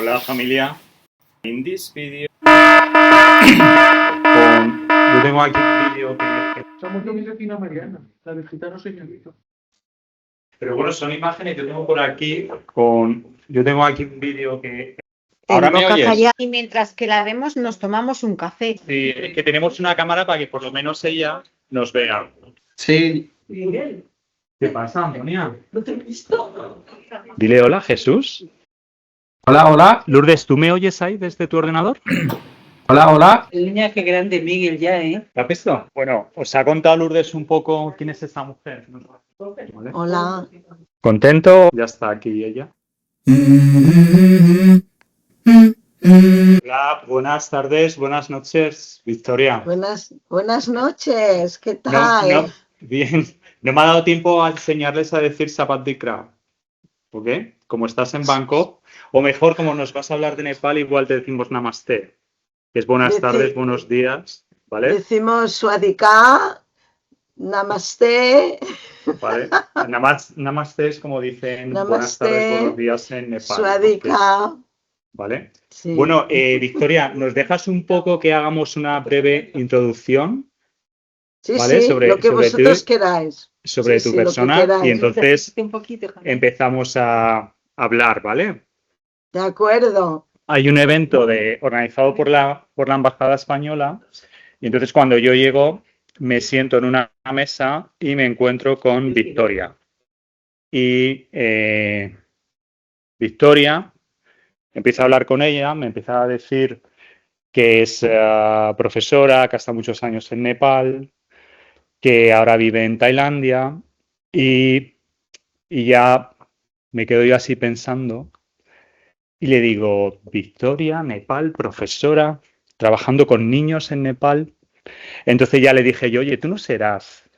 Hola familia. In this video Yo tengo aquí un vídeo que... Somos lo mismo que una Mariana, la de gitano señorito. Pero bueno, son imágenes que tengo por aquí con... Yo tengo aquí un vídeo que... ¿Ahora me oyes? Y mientras que la vemos, nos tomamos un café. Sí, es que tenemos una cámara para que por lo menos ella nos vea. Sí. Miguel, ¿Qué pasa, Antonia? ¿no te he visto? Dile hola, Jesús. Hola, hola. Lourdes, ¿tú me oyes ahí desde tu ordenador? Hola, hola. Niña, qué grande Miguel ya, ¿eh? ¿Te has visto? Bueno, ¿os ha contado Lourdes un poco quién es esta mujer? ¿Vale? Hola. ¿Contento? Ya está aquí ella. Hola, buenas tardes, buenas noches, Victoria. Buenas noches, ¿qué No, tal? bien. No me ha dado tiempo a enseñarles a decir Sapat Dikra. ¿Ok? Como estás en Bangkok, o mejor, como nos vas a hablar de Nepal, igual te decimos Namaste, que es buenas tardes, buenos días, ¿vale? Decimos Swadika, Namaste, ¿Vale? Namaste es como dicen buenas Namaste, tardes, buenos días en Nepal, ¿no? Swadika. ¿Vale? Sí. Bueno, Victoria, ¿nos dejas un poco que hagamos una breve introducción? Sí, ¿Vale? sí, lo que vosotros queráis. Sobre Sí, tu sí, lo que persona, queráis. y entonces Un poquito, empezamos a hablar, ¿vale? De acuerdo. Hay un evento organizado por la Embajada Española y entonces cuando yo llego me siento en una mesa y me encuentro con Victoria. Y Victoria, empiezo a hablar con ella, me empieza a decir que es profesora, que ha estado muchos años en Nepal, que ahora vive en Tailandia y ya me quedo yo así pensando y le digo, Victoria, Nepal, profesora, trabajando con niños en Nepal. Entonces ya le dije yo, oye, tú no serás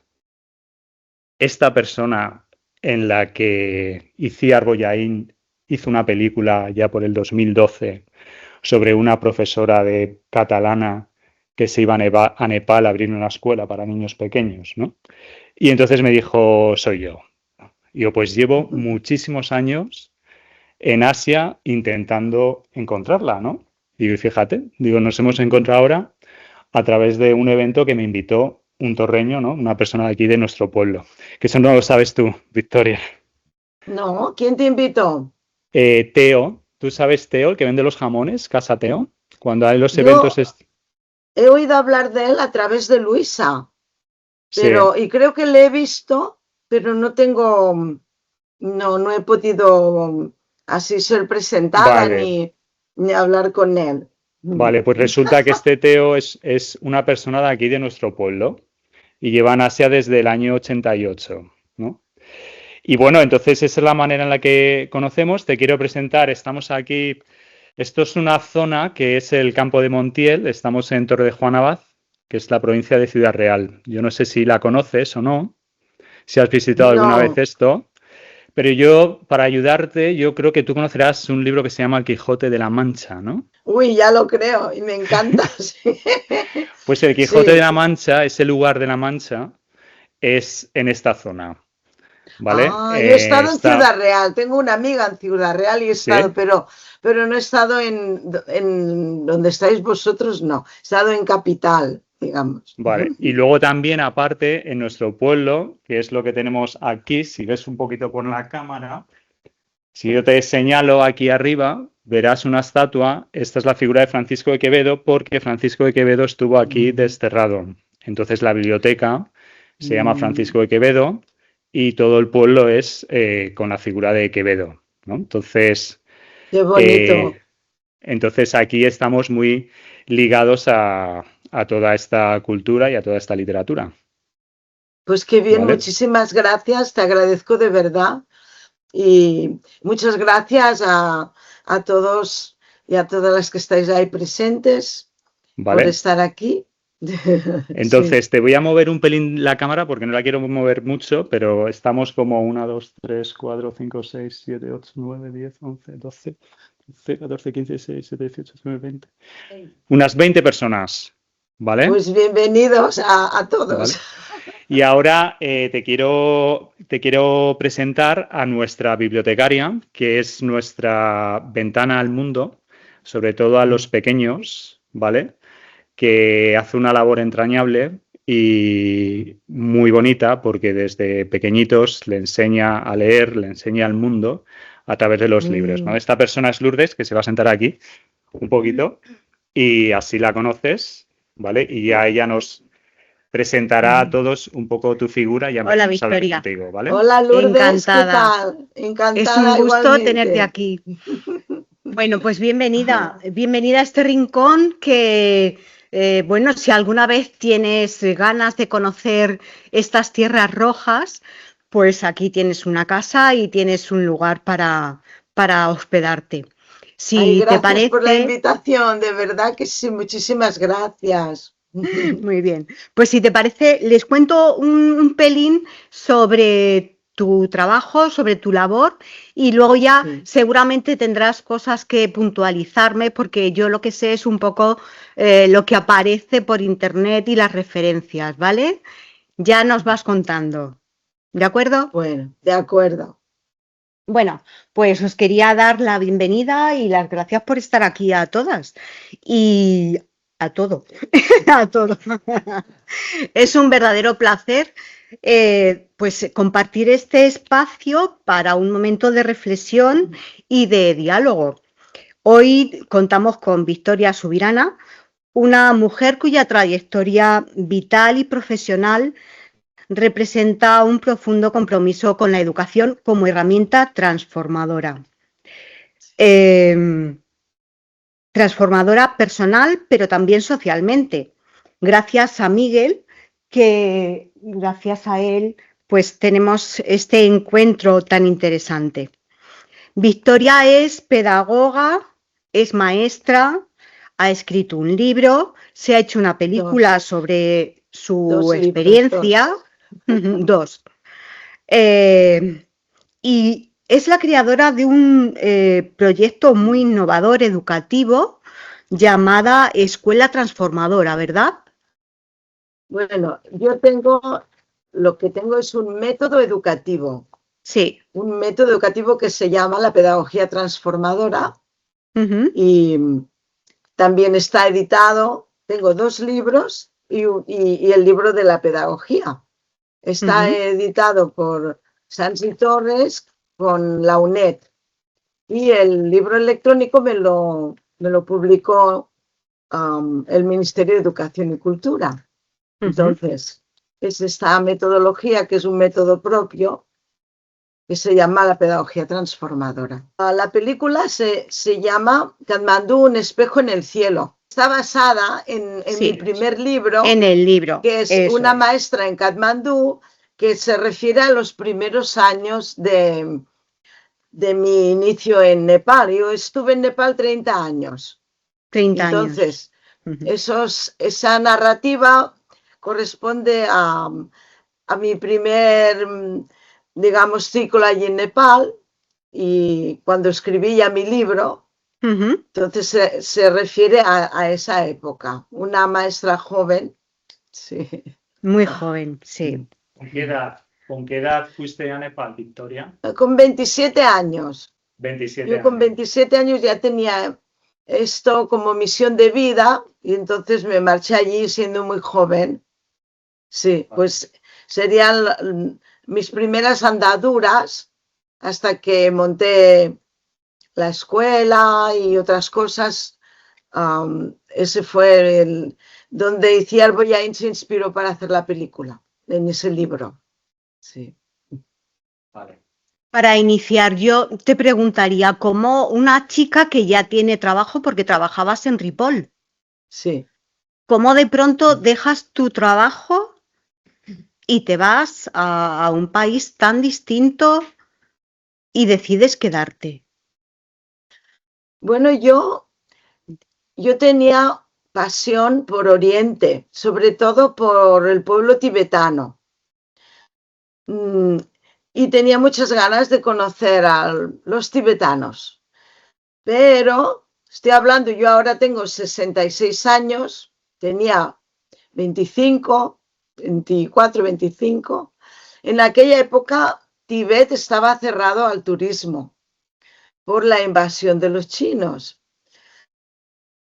esta persona en la que Itziar Boyain hizo una película ya por el 2012 sobre una profesora de catalana que se iba a Nepal a abrir una escuela para niños pequeños, ¿no? Y entonces me dijo, soy yo. Y yo pues llevo muchísimos años en Asia intentando encontrarla, ¿no? Y fíjate, digo, nos hemos encontrado ahora a través de un evento que me invitó un torreño, ¿no? Una persona de aquí de nuestro pueblo. Que eso no lo sabes tú, Victoria. No, ¿quién te invitó? Teo, ¿tú sabes Teo, el que vende los jamones? Casa Teo. Cuando hay los eventos... He oído hablar de él a través de Luisa, pero, Sí. y creo que le he visto, pero no he podido así ser presentada Vale. ni hablar con él. Vale, pues resulta que este Teo es una persona de aquí de nuestro pueblo y lleva en Asia desde el año 88, ¿no? Y bueno, entonces esa es la manera en la que conocemos. Te quiero presentar, estamos aquí, esto es una zona que es el campo de Montiel, estamos en Torre de Juan Abad, que es la provincia de Ciudad Real. Yo no sé si la conoces o no, si has visitado alguna vez esto, pero yo, para ayudarte, yo creo que tú conocerás un libro que se llama El Quijote de la Mancha, ¿no? Uy, ya lo creo y me encanta. Sí. Pues el Quijote de la Mancha, ese lugar de la Mancha, es en esta zona. ¿Vale? Yo he estado en Ciudad Real, tengo una amiga en Ciudad Real y he estado, ¿Sí? pero no he estado en donde estáis vosotros, no, he estado en Capital, digamos. Vale, y luego también aparte en nuestro pueblo, que es lo que tenemos aquí, si ves un poquito por la cámara, si yo te señalo aquí arriba, verás una estatua, esta es la figura de Francisco de Quevedo, porque Francisco de Quevedo estuvo aquí desterrado. Entonces la biblioteca se llama Francisco de Quevedo y todo el pueblo es con la figura de Quevedo, ¿no? Entonces, qué bonito. Entonces aquí estamos muy ligados a toda esta cultura y a toda esta literatura. Pues qué bien, ¿Vale? muchísimas gracias, te agradezco de verdad y muchas gracias a todos y a todas las que estáis ahí presentes ¿Vale? por estar aquí. Entonces, te voy a mover un pelín la cámara porque no la quiero mover mucho, pero estamos como 1, 2, 3, 4, 5, 6, 7, 8, 9, 10, 11, 12, 13, 14, 15, 16, 17, 18, 19, 20. Unas 20 personas, ¿vale? Pues bienvenidos a todos. ¿Vale? Y ahora te quiero presentar a nuestra bibliotecaria, que es nuestra ventana al mundo, sobre todo a los pequeños, ¿vale? Que hace una labor entrañable y muy bonita porque desde pequeñitos le enseña a leer, le enseña al mundo a través de los libros, ¿no? Esta persona es Lourdes, que se va a sentar aquí un poquito y así la conoces, ¿vale? Y ya ella nos presentará a todos un poco tu figura y ya Hola, empezamos a hablar Victoria. contigo, ¿vale? Hola Lourdes, Encantada. ¿qué tal? Es Encantada un gusto igualmente. tenerte aquí. Bueno, pues bienvenida a este rincón que, bueno, si alguna vez tienes ganas de conocer estas tierras rojas, pues aquí tienes una casa y tienes un lugar para hospedarte. Si Ay, te gracias por la parece, invitación, de verdad que sí, muchísimas gracias. muy bien. Pues si te parece, les cuento un pelín sobre tu trabajo, sobre tu labor y luego ya Sí. seguramente tendrás cosas que puntualizarme porque yo lo que sé es un poco lo que aparece por internet y las referencias, ¿vale? Ya nos vas contando, ¿de acuerdo? Bueno, de acuerdo. Bueno, pues os quería dar la bienvenida y las gracias por estar aquí a todas y a todo, a todo. Es un verdadero placer pues compartir este espacio para un momento de reflexión y de diálogo. Hoy contamos con Victoria Subirana, una mujer cuya trayectoria vital y profesional representa un profundo compromiso con la educación como herramienta transformadora. Transformadora personal, pero también socialmente. Gracias a Miguel, que gracias a él, pues tenemos este encuentro tan interesante. Victoria es pedagoga, es maestra, ha escrito un libro, se ha hecho una película sobre su Dos libros, experiencia. Dos. Y es la creadora de un proyecto muy innovador educativo llamada Escuela Transformadora, ¿verdad? Bueno, lo que tengo es un método educativo. Sí. Un método educativo que se llama la pedagogía transformadora y también está editado. Tengo 2 libros y el libro de la pedagogía. Está editado por Sans y Torres con la UNED y el libro electrónico me lo publicó el Ministerio de Educación y Cultura. Entonces, es esta metodología que es un método propio que se llama la pedagogía transformadora. La película se llama Katmandú, un espejo en el cielo. Está basada en mi primer libro, en el libro, que es una maestra en Katmandú, que se refiere a los primeros años de mi inicio en Nepal. Yo estuve en Nepal 30 años. 30 Entonces, años. Esa narrativa corresponde a mi primer, digamos, ciclo allí en Nepal, y cuando escribí ya mi libro, entonces se refiere a esa época. Una maestra joven, sí. Muy joven, sí. ¿Con qué edad fuiste a Nepal, Victoria? Con 27 años. 27 Yo con 27 años ya tenía esto como misión de vida y entonces me marché allí siendo muy joven. Sí, pues serían mis primeras andaduras hasta que monté la escuela y otras cosas. Ese fue donde Iciar Boyain se inspiró para hacer la película, en ese libro. Sí. Vale. Para iniciar, yo te preguntaría, como una chica que ya tiene trabajo porque trabajabas en Ripoll. Sí. ¿Cómo de pronto dejas tu trabajo y te vas a un país tan distinto y decides quedarte? Bueno, yo tenía pasión por Oriente, sobre todo por el pueblo tibetano. Y tenía muchas ganas de conocer a los tibetanos. Pero estoy hablando, yo ahora tengo 66 años, tenía 25, 24, 25. En aquella época Tibet estaba cerrado al turismo por la invasión de los chinos.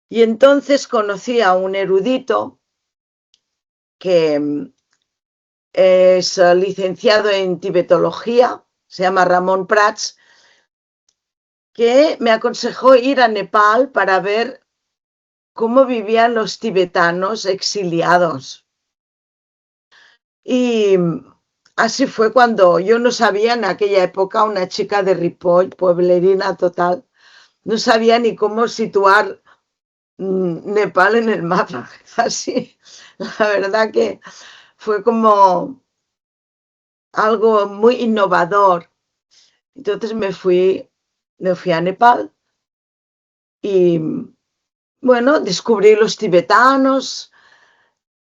Y entonces conocí a un erudito que es licenciado en tibetología, se llama Ramón Prats, que me aconsejó ir a Nepal para ver cómo vivían los tibetanos exiliados. Y así fue cuando yo no sabía en aquella época, una chica de Ripoll, pueblerina total, no sabía ni cómo situar Nepal en el mapa. Así, la verdad que fue como algo muy innovador. Entonces me fui a Nepal y bueno, descubrí los tibetanos,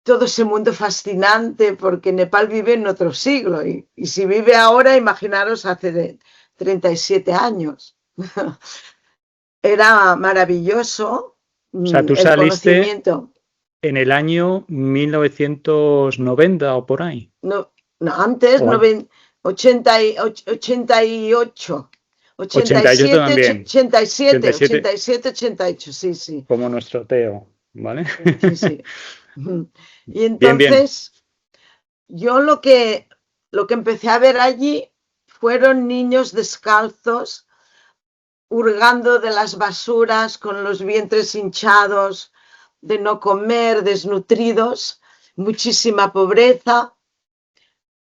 todo ese mundo fascinante, porque Nepal vive en otro siglo y si vive ahora, imaginaros hace 37 años. Era maravilloso O sea, tú el saliste conocimiento. en el año 1990 o por ahí. No, antes, 88. 88 también. 87, 87. 88, sí. Como nuestro Teo, ¿vale? Sí. Y Bien. entonces, yo lo que empecé a ver allí fueron niños descalzos, hurgando de las basuras, con los vientres hinchados, de no comer, desnutridos, muchísima pobreza.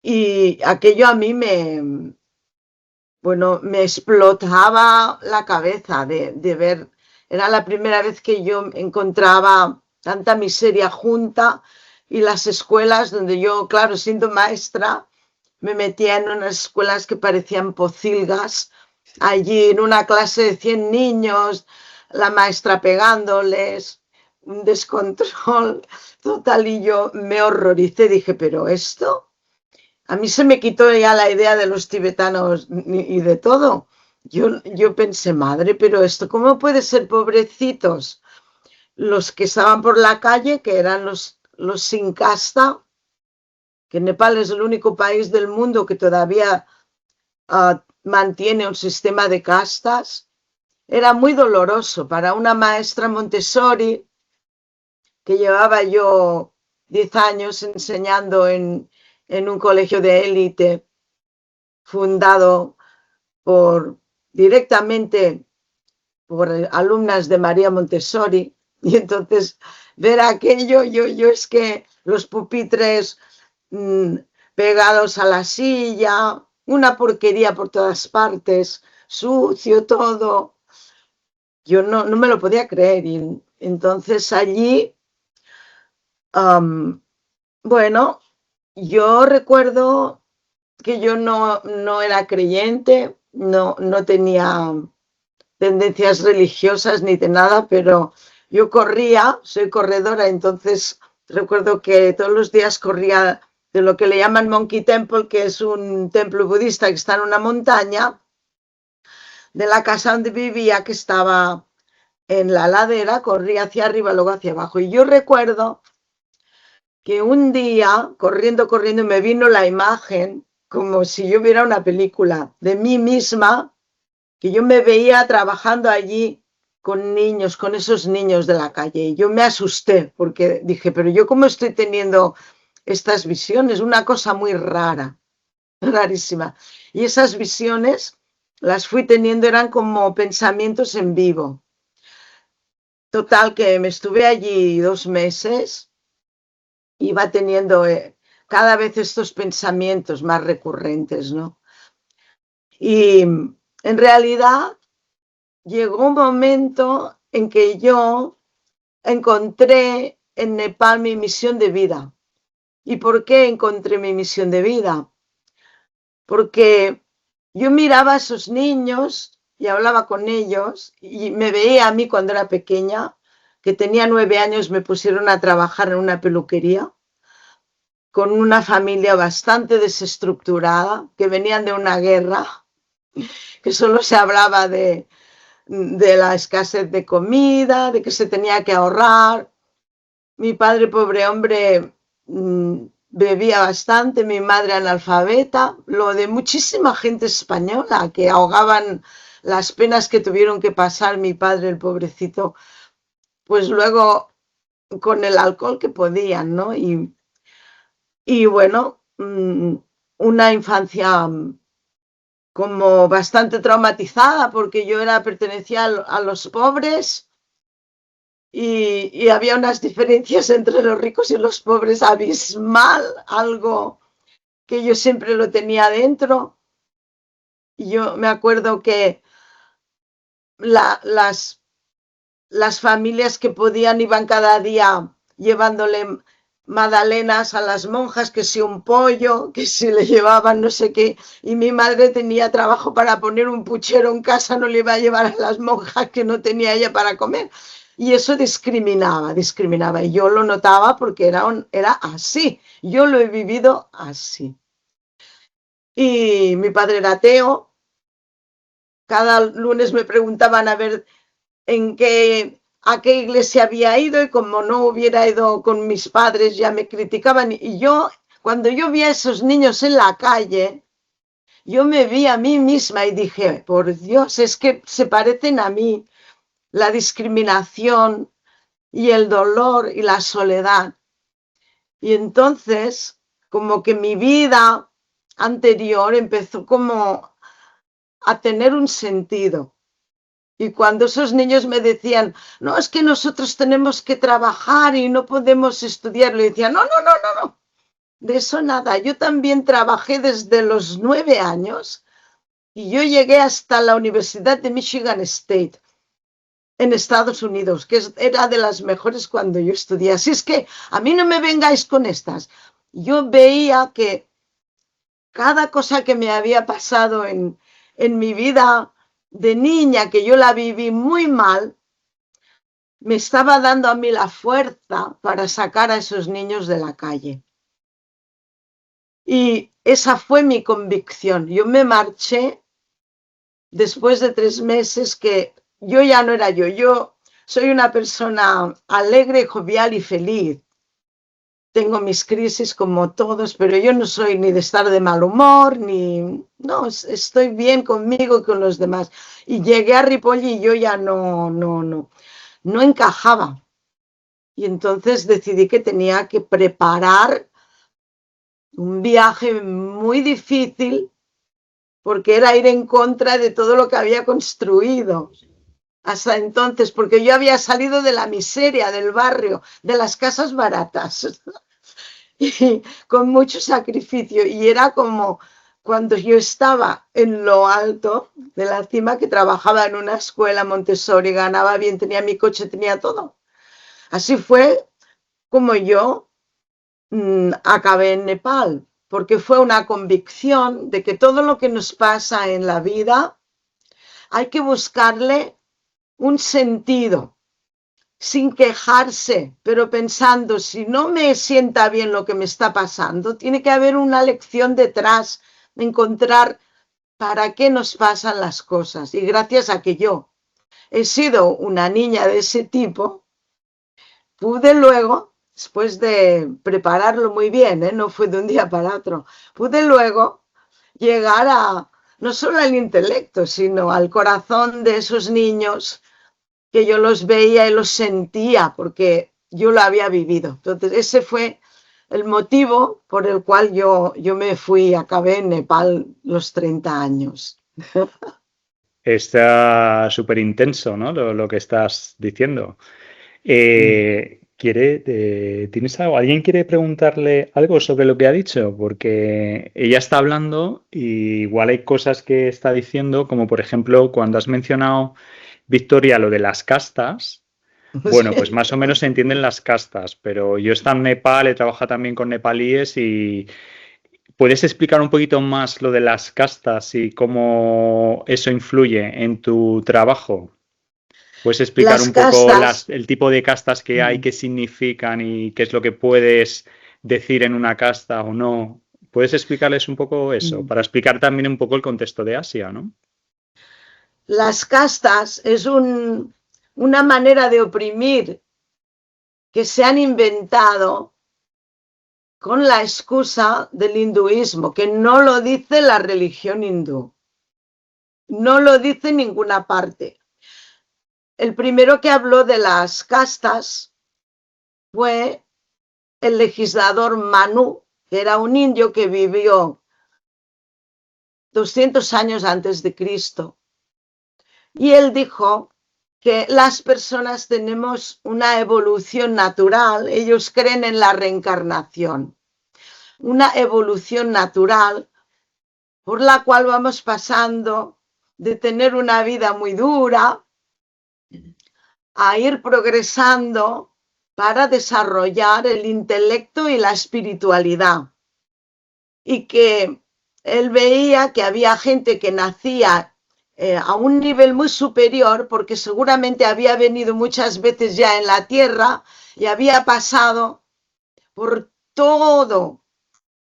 Y aquello a mí me explotaba la cabeza de ver. Era la primera vez que yo encontraba tanta miseria junta, y las escuelas donde yo, claro, siendo maestra, me metía en unas escuelas que parecían pocilgas. Allí en una clase de 100 niños, la maestra pegándoles, un descontrol total, y yo me horroricé, dije, pero esto... A mí se me quitó ya la idea de los tibetanos y de todo. Yo pensé, madre, pero esto, ¿cómo puede ser, pobrecitos? Los que estaban por la calle, que eran los sin casta, que Nepal es el único país del mundo que todavía mantiene un sistema de castas. Era muy doloroso para una maestra Montessori, que llevaba yo 10 años enseñando en un colegio de élite fundado directamente por alumnas de María Montessori. Y entonces ver aquello, yo es que los pupitres pegados a la silla, una porquería por todas partes, sucio todo. Yo no me lo podía creer. Y entonces allí, bueno, yo recuerdo que yo no era creyente, no tenía tendencias religiosas ni de nada, pero yo corría, soy corredora, entonces recuerdo que todos los días corría de lo que le llaman Monkey Temple, que es un templo budista que está en una montaña, de la casa donde vivía, que estaba en la ladera, corría hacia arriba, luego hacia abajo. Y yo recuerdo que un día, corriendo, me vino la imagen, como si yo viera una película de mí misma, que yo me veía trabajando allí con niños, con esos niños de la calle. Y yo me asusté, porque dije, pero yo cómo estoy teniendo estas visiones, una cosa muy rara, rarísima. Y esas visiones las fui teniendo, eran como pensamientos en vivo. Total, que me estuve allí 2 meses, iba teniendo cada vez estos pensamientos más recurrentes, ¿no? Y en realidad llegó un momento en que yo encontré en Nepal mi misión de vida. ¿Y por qué encontré mi misión de vida? Porque yo miraba a esos niños y hablaba con ellos, y me veía a mí cuando era pequeña, que tenía 9 años, me pusieron a trabajar en una peluquería con una familia bastante desestructurada, que venían de una guerra, que solo se hablaba de la escasez de comida, de que se tenía que ahorrar. Mi padre, pobre hombre, bebía bastante, mi madre analfabeta, lo de muchísima gente española que ahogaban las penas que tuvieron que pasar mi padre, el pobrecito, pues luego con el alcohol que podían, ¿no? Y bueno, una infancia como bastante traumatizada porque yo pertenecía a los pobres y había unas diferencias entre los ricos y los pobres abismal, algo que yo siempre lo tenía dentro. Y yo me acuerdo que las familias que podían iban cada día llevándole magdalenas a las monjas, que si un pollo, que si le llevaban no sé qué, y mi madre tenía trabajo para poner un puchero en casa, no le iba a llevar a las monjas que no tenía ella para comer. Y eso discriminaba, y yo lo notaba porque era así, yo lo he vivido así. Y mi padre era ateo, cada lunes me preguntaban a ver a qué iglesia había ido, y como no hubiera ido con mis padres ya me criticaban. Y yo, cuando yo vi a esos niños en la calle, yo me vi a mí misma y dije, por Dios, es que se parecen a mí, la discriminación y el dolor y la soledad. Y entonces, como que mi vida anterior empezó como a tener un sentido. Y cuando esos niños me decían, no, es que nosotros tenemos que trabajar y no podemos estudiar, le decía, no, de eso nada. Yo también trabajé desde los 9 años y yo llegué hasta la Universidad de Michigan State en Estados Unidos, que era de las mejores cuando yo estudié. Así es que a mí no me vengáis con estas. Yo veía que cada cosa que me había pasado en mi vida de niña, que yo la viví muy mal, me estaba dando a mí la fuerza para sacar a esos niños de la calle. Y esa fue mi convicción. Yo me marché después de 3 meses, que yo ya no era yo. Yo soy una persona alegre, jovial y feliz. Tengo mis crisis como todos, pero yo no soy ni de estar de mal humor, no, estoy bien conmigo y con los demás. Y llegué a Ripoll y yo ya no encajaba. Y entonces decidí que tenía que preparar un viaje muy difícil, porque era ir en contra de todo lo que había construido hasta entonces, porque yo había salido de la miseria del barrio, de las casas baratas, y con mucho sacrificio. Y era como cuando yo estaba en lo alto de la cima, que trabajaba en una escuela Montessori, ganaba bien, tenía mi coche, tenía todo. Así fue como yo acabé en Nepal, porque fue una convicción de que todo lo que nos pasa en la vida hay que buscarle un sentido, sin quejarse, pero pensando, si no me sienta bien lo que me está pasando, tiene que haber una lección detrás, encontrar para qué nos pasan las cosas. Y gracias a que yo he sido una niña de ese tipo, pude luego, después de prepararlo muy bien, no fue de un día para otro, pude luego llegar a no solo al intelecto, sino al corazón de esos niños, que yo los veía y los sentía porque yo lo había vivido. Entonces ese fue el motivo por el cual yo me fui, acabé en Nepal los 30 años. Está súper intenso, ¿no? Lo que estás diciendo. ¿Tienes algo? ¿Alguien quiere preguntarle algo sobre lo que ha dicho? Porque ella está hablando y igual hay cosas que está diciendo, como por ejemplo cuando has mencionado, Victoria, lo de las castas. Bueno, pues más o menos se entienden las castas, pero yo he estado en Nepal, he trabajado también con nepalíes y ¿puedes explicar un poquito más lo de las castas y cómo eso influye en tu trabajo? ¿Puedes explicar un poco el tipo de castas que hay, qué significan y qué es lo que puedes decir en una casta o no? ¿Puedes explicarles un poco eso? Para explicar también un poco el contexto de Asia, ¿no? Las castas es una manera de oprimir que se han inventado con la excusa del hinduismo, que no lo dice la religión hindú. No lo dice en ninguna parte. El primero que habló de las castas fue el legislador Manu, que era un indio que vivió 200 años antes de Cristo. Y él dijo que las personas tenemos una evolución natural, ellos creen en la reencarnación, una evolución natural por la cual vamos pasando de tener una vida muy dura a ir progresando para desarrollar el intelecto y la espiritualidad. Y que él veía que había gente que nacía a un nivel muy superior porque seguramente había venido muchas veces ya en la tierra y había pasado por todo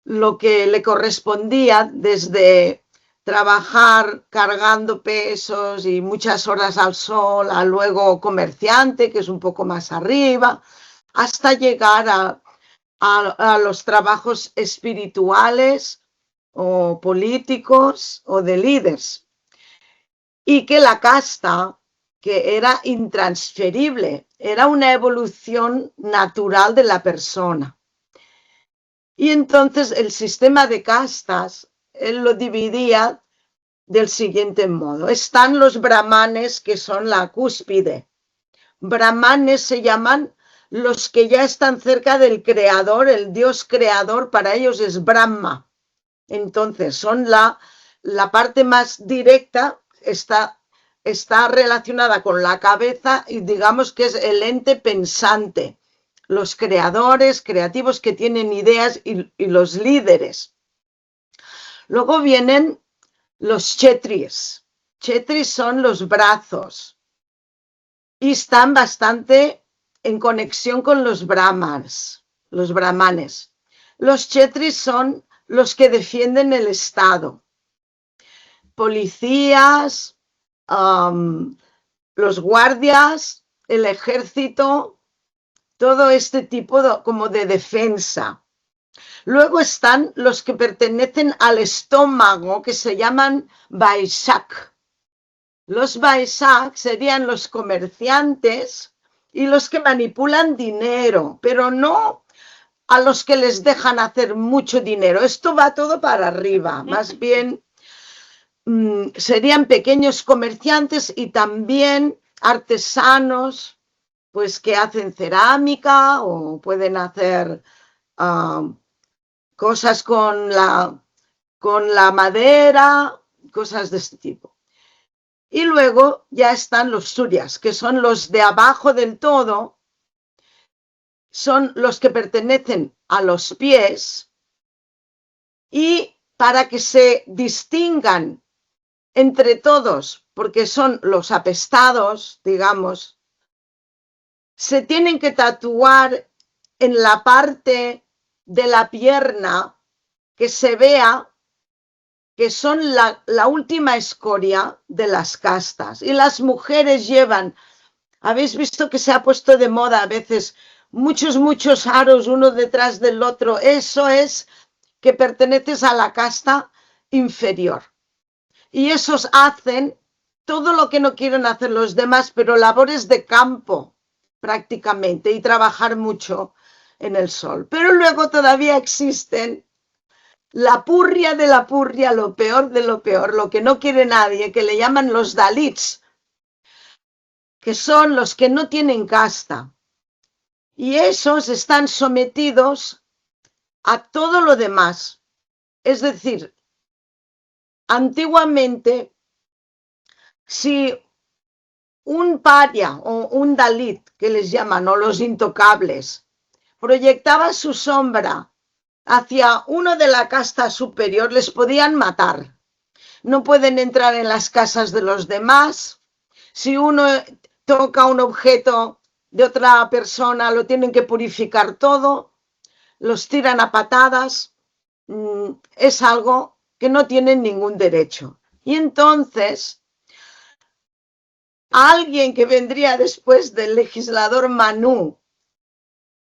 lo que le correspondía, desde trabajar cargando pesos y muchas horas al sol, a luego comerciante, que es un poco más arriba, hasta llegar a los trabajos espirituales o políticos o de líderes. Y que la casta, que era intransferible, era una evolución natural de la persona. Y entonces el sistema de castas, él lo dividía del siguiente modo. Están los brahmanes, que son la cúspide. Brahmanes se llaman los que ya están cerca del creador, el dios creador, para ellos es Brahma. Entonces son la parte más directa, está relacionada con la cabeza y digamos que es el ente pensante. Los creadores, creativos que tienen ideas y los líderes. Luego vienen los kshetris. Kshetris son los brazos y están bastante en conexión con los brahmanes. Los kshetris son los que defienden el Estado. Policías, los guardias, el ejército, todo este tipo como de defensa. Luego están los que pertenecen al estómago, que se llaman Vaishak. Los Vaishak serían los comerciantes y los que manipulan dinero, pero no a los que les dejan hacer mucho dinero. Esto va todo para arriba, más bien serían pequeños comerciantes y también artesanos, pues que hacen cerámica o pueden hacer cosas con la madera, cosas de este tipo. Y luego ya están los suryas, que son los de abajo del todo, son los que pertenecen a los pies, y para que se distingan entre todos, porque son los apestados, digamos, se tienen que tatuar en la parte de la pierna que se vea que son la última escoria de las castas. Y las mujeres llevan, habéis visto que se ha puesto de moda a veces muchos aros uno detrás del otro. Eso es que perteneces a la casta inferior. Y esos hacen todo lo que no quieren hacer los demás, pero labores de campo prácticamente, y trabajar mucho en el sol. Pero luego todavía existen la purria de la purria, lo peor de lo peor, lo que no quiere nadie, que le llaman los Dalits, que son los que no tienen casta. Y esos están sometidos a todo lo demás. Es decir, antiguamente, si un paria o un Dalit, que les llaman, o los intocables, proyectaba su sombra hacia uno de la casta superior, les podían matar. No pueden entrar en las casas de los demás. Si uno toca un objeto de otra persona, lo tienen que purificar todo. Los tiran a patadas. Es algo que no tienen ningún derecho. Y entonces, alguien que vendría después del legislador Manu,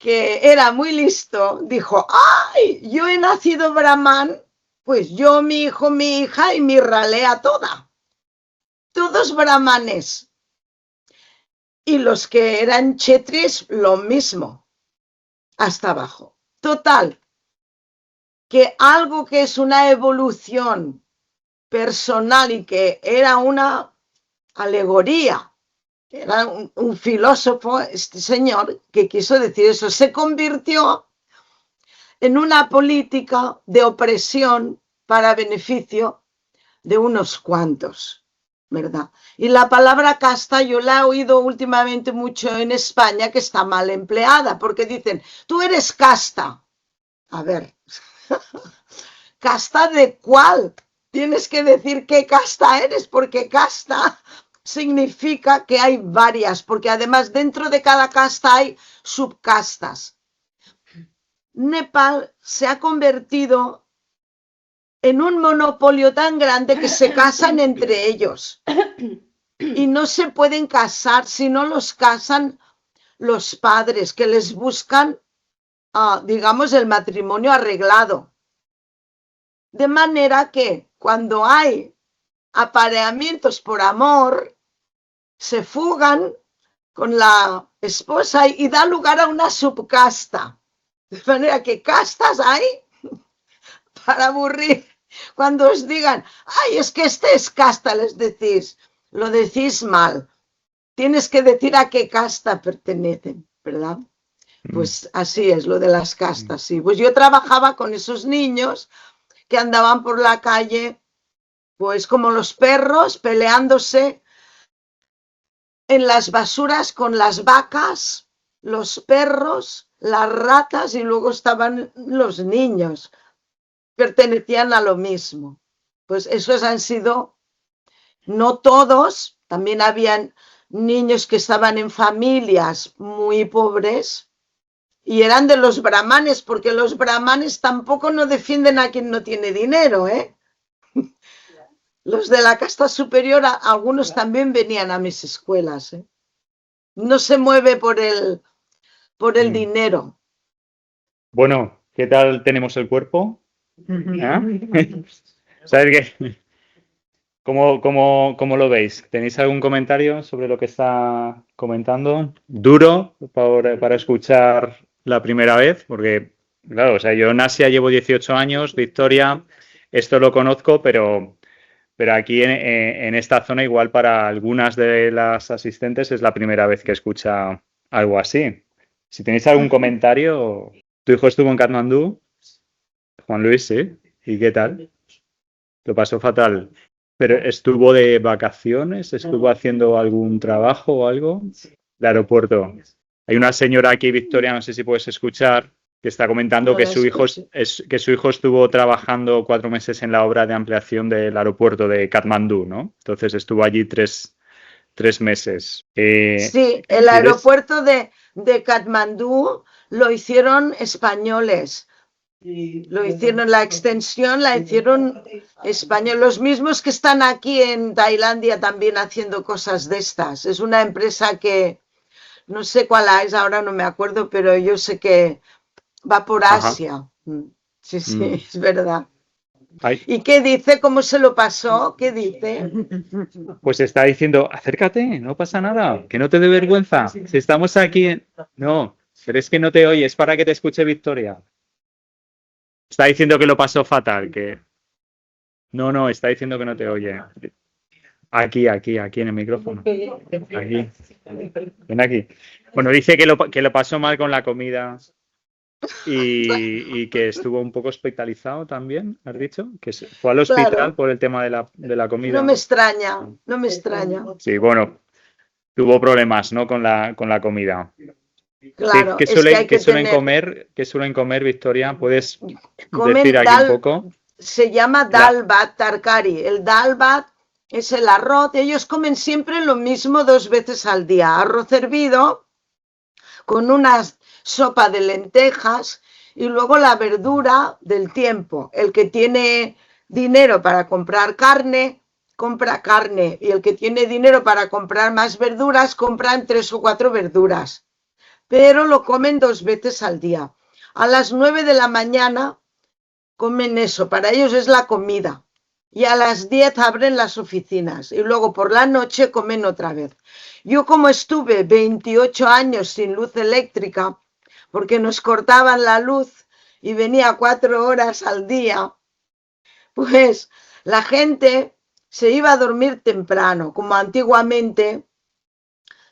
que era muy listo, dijo, ¡ay! Yo he nacido brahman, pues yo, mi hijo, mi hija y mi ralea toda. Todos brahmanes. Y los que eran chetris, lo mismo. Hasta abajo. Total. Que algo que es una evolución personal y que era una alegoría, era un filósofo, este señor, que quiso decir eso, se convirtió en una política de opresión para beneficio de unos cuantos, ¿verdad? Y la palabra casta yo la he oído últimamente mucho en España, que está mal empleada, porque dicen, tú eres casta. A ver, ¿casta de cuál? Tienes que decir qué casta eres, porque casta significa que hay varias, porque además dentro de cada casta hay subcastas. Nepal se ha convertido en un monopolio tan grande que se casan entre ellos y no se pueden casar si no los casan los padres que les buscan, digamos, el matrimonio arreglado. De manera que cuando hay apareamientos por amor, se fugan con la esposa y da lugar a una subcasta. De manera que castas hay para aburrir. Cuando os digan, ay, es que este es casta, les decís, lo decís mal. Tienes que decir a qué casta pertenecen, ¿verdad? Pues así es lo de las castas, sí. Pues yo trabajaba con esos niños que andaban por la calle, pues como los perros, peleándose en las basuras con las vacas, los perros, las ratas y luego estaban los niños. Pertenecían a lo mismo. Pues esos han sido, no todos, también habían niños que estaban en familias muy pobres y eran de los brahmanes, porque los brahmanes tampoco no defienden a quien no tiene dinero, ¿eh? Los de la casta superior, algunos también venían a mis escuelas, ¿eh? No se mueve por el dinero. Bueno, ¿qué tal tenemos el cuerpo? ¿Sabes qué? ¿Cómo lo veis? ¿Tenéis algún comentario sobre lo que está comentando? Duro para escuchar la primera vez, porque, claro, o sea, yo en Asia llevo 18 años, Victoria, esto lo conozco, pero aquí en esta zona, igual para algunas de las asistentes, es la primera vez que escucha algo así. Si tenéis algún comentario, ¿tu hijo estuvo en Katmandú? Juan Luis, sí. ¿Y qué tal? Lo pasó fatal. ¿Pero estuvo de vacaciones? ¿Estuvo haciendo algún trabajo o algo? De aeropuerto. Hay una señora aquí, Victoria, no sé si puedes escuchar, que está comentando que su hijo estuvo trabajando 4 meses en la obra de ampliación del aeropuerto de Katmandú, ¿no? Entonces estuvo allí 3 meses. Sí, el aeropuerto de Katmandú lo hicieron españoles. Lo hicieron, la extensión la hicieron españoles, los mismos que están aquí en Tailandia también haciendo cosas de estas. Es una empresa que no sé cuál es, ahora no me acuerdo, pero yo sé que va por Asia. Sí, es verdad. Ay. ¿Y qué dice? ¿Cómo se lo pasó? ¿Qué dice? Pues está diciendo, acércate, no pasa nada, que no te dé vergüenza. Si estamos aquí, no, pero es que no te oyes, para que te escuche Victoria. Está diciendo que lo pasó fatal, que... No, está diciendo que no te oye. Aquí en el micrófono. Aquí. Ven aquí. Bueno, dice que lo pasó mal con la comida y que estuvo un poco hospitalizado también, ¿has dicho? Que fue al hospital, claro, por el tema de la comida. No me extraña, no me extraña. Sí, bueno, tuvo problemas, ¿no? Con la comida. Claro, ¿Qué suelen comer, Victoria? ¿Puedes decir aquí un poco? Se llama dal bhat tarkari. El dal bhat es el arroz. Ellos comen siempre lo mismo 2 veces al día. Arroz hervido con una sopa de lentejas y luego la verdura del tiempo. El que tiene dinero para comprar carne, compra carne. Y el que tiene dinero para comprar más verduras, compran 3 o 4 verduras. pero lo comen 2 veces al día. A las 9 de la mañana comen eso, para ellos es la comida. Y a las 10 abren las oficinas y luego por la noche comen otra vez. Yo como estuve 28 años sin luz eléctrica, porque nos cortaban la luz y venía 4 horas al día, pues la gente se iba a dormir temprano, como antiguamente,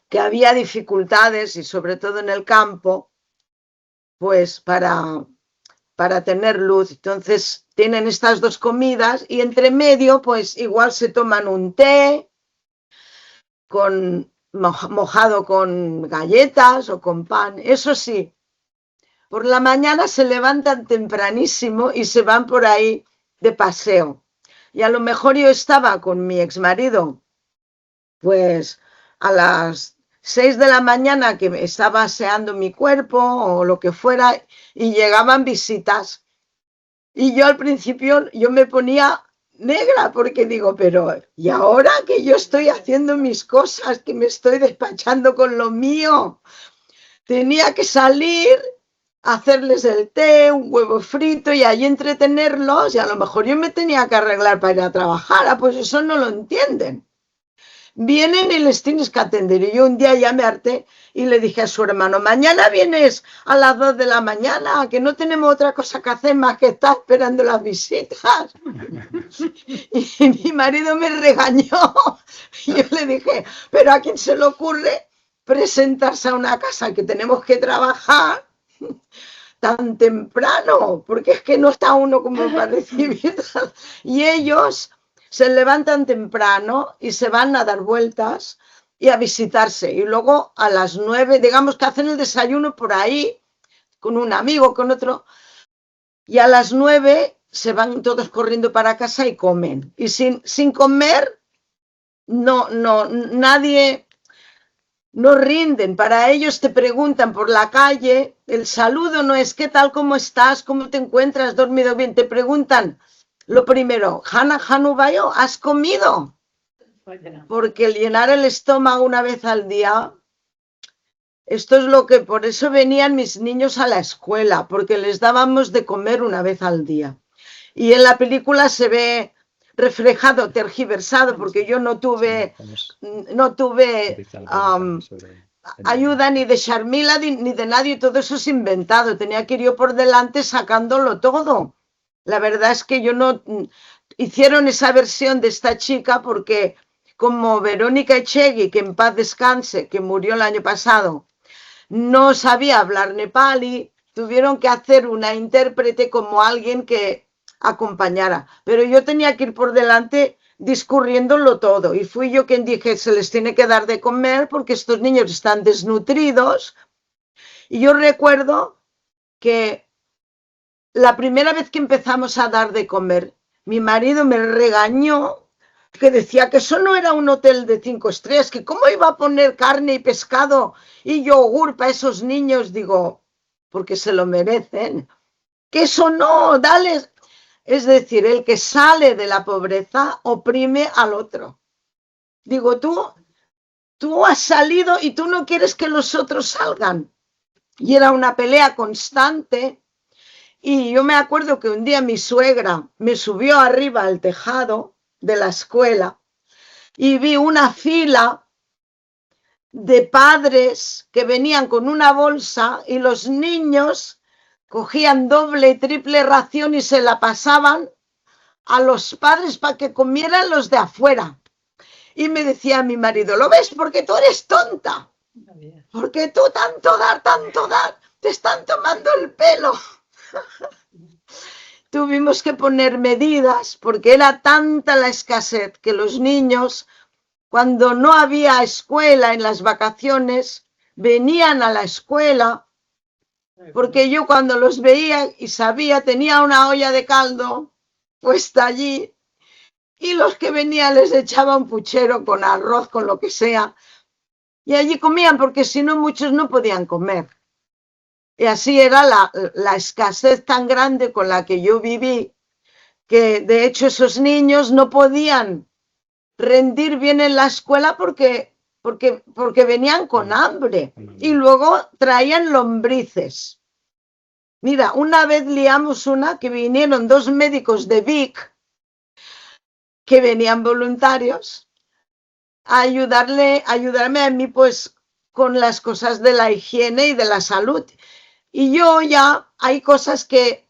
que había dificultades y sobre todo en el campo, pues para tener luz. Entonces tienen estas 2 comidas y entre medio pues igual se toman un té mojado con galletas o con pan. Eso sí, por la mañana se levantan tempranísimo y se van por ahí de paseo. Y a lo mejor yo estaba con mi exmarido pues a las 6 de la mañana que me estaba aseando mi cuerpo o lo que fuera y llegaban visitas. Y yo al principio yo me ponía negra porque digo, pero ¿y ahora que yo estoy haciendo mis cosas, que me estoy despachando con lo mío? Tenía que salir, hacerles el té, un huevo frito y allí entretenerlos y a lo mejor yo me tenía que arreglar para ir a trabajar. Pues eso no lo entienden. Vienen y les tienes que atender. Y yo un día ya me harté y le dije a su hermano, mañana vienes a las 2 de la mañana, que no tenemos otra cosa que hacer más que estar esperando las visitas. Y mi marido me regañó. Y yo le dije, pero ¿a quién se le ocurre presentarse a una casa que tenemos que trabajar tan temprano? Porque es que no está uno como para recibir. Y ellos se levantan temprano y se van a dar vueltas y a visitarse. Y luego a las 9, digamos que hacen el desayuno por ahí, con un amigo, con otro. Y a las 9 se van todos corriendo para casa y comen. Y sin comer, nadie, no rinden. Para ellos te preguntan por la calle, el saludo no es ¿qué tal, cómo estás, cómo te encuentras, dormido bien? Te preguntan lo primero, Hana Hanubayo, ¿has comido? Porque el llenar el estómago una vez al día, esto es lo que, por eso venían mis niños a la escuela, porque les dábamos de comer una vez al día. Y en la película se ve reflejado, tergiversado, porque yo no tuve ayuda ni de Sharmila ni de nadie, todo eso es inventado, tenía que ir yo por delante sacándolo todo. La verdad es que yo no hicieron esa versión de esta chica porque como Verónica Echegui, que en paz descanse, que murió el año pasado, no sabía hablar nepalí, tuvieron que hacer una intérprete como alguien que acompañara. Pero yo tenía que ir por delante discurriéndolo todo y fui yo quien dije, se les tiene que dar de comer porque estos niños están desnutridos. Y yo recuerdo que la primera vez que empezamos a dar de comer, mi marido me regañó, que decía que eso no era un hotel de 5 estrellas, que cómo iba a poner carne y pescado y yogur para esos niños. Digo, porque se lo merecen. Que eso no, dale. Es decir, el que sale de la pobreza oprime al otro. Digo, tú has salido y tú no quieres que los otros salgan. Y era una pelea constante. Y yo me acuerdo que un día mi suegra me subió arriba al tejado de la escuela y vi una fila de padres que venían con una bolsa y los niños cogían doble y triple ración y se la pasaban a los padres para que comieran los de afuera. Y me decía mi marido, ¿lo ves? Porque tú eres tonta. Porque tú tanto dar, te están tomando el pelo. Tuvimos que poner medidas porque era tanta la escasez que los niños, cuando no había escuela en las vacaciones, venían a la escuela, porque yo cuando los veía y sabía, tenía una olla de caldo puesta allí y los que venían les echaba un puchero con arroz, con lo que sea, y allí comían porque si no muchos no podían comer. Y así era la escasez tan grande con la que yo viví, que de hecho esos niños no podían rendir bien en la escuela porque porque venían con hambre y luego traían lombrices. Mira, una vez liamos una que vinieron 2 médicos de Vic que venían voluntarios a ayudarme a mí pues con las cosas de la higiene y de la salud. Y yo ya hay cosas que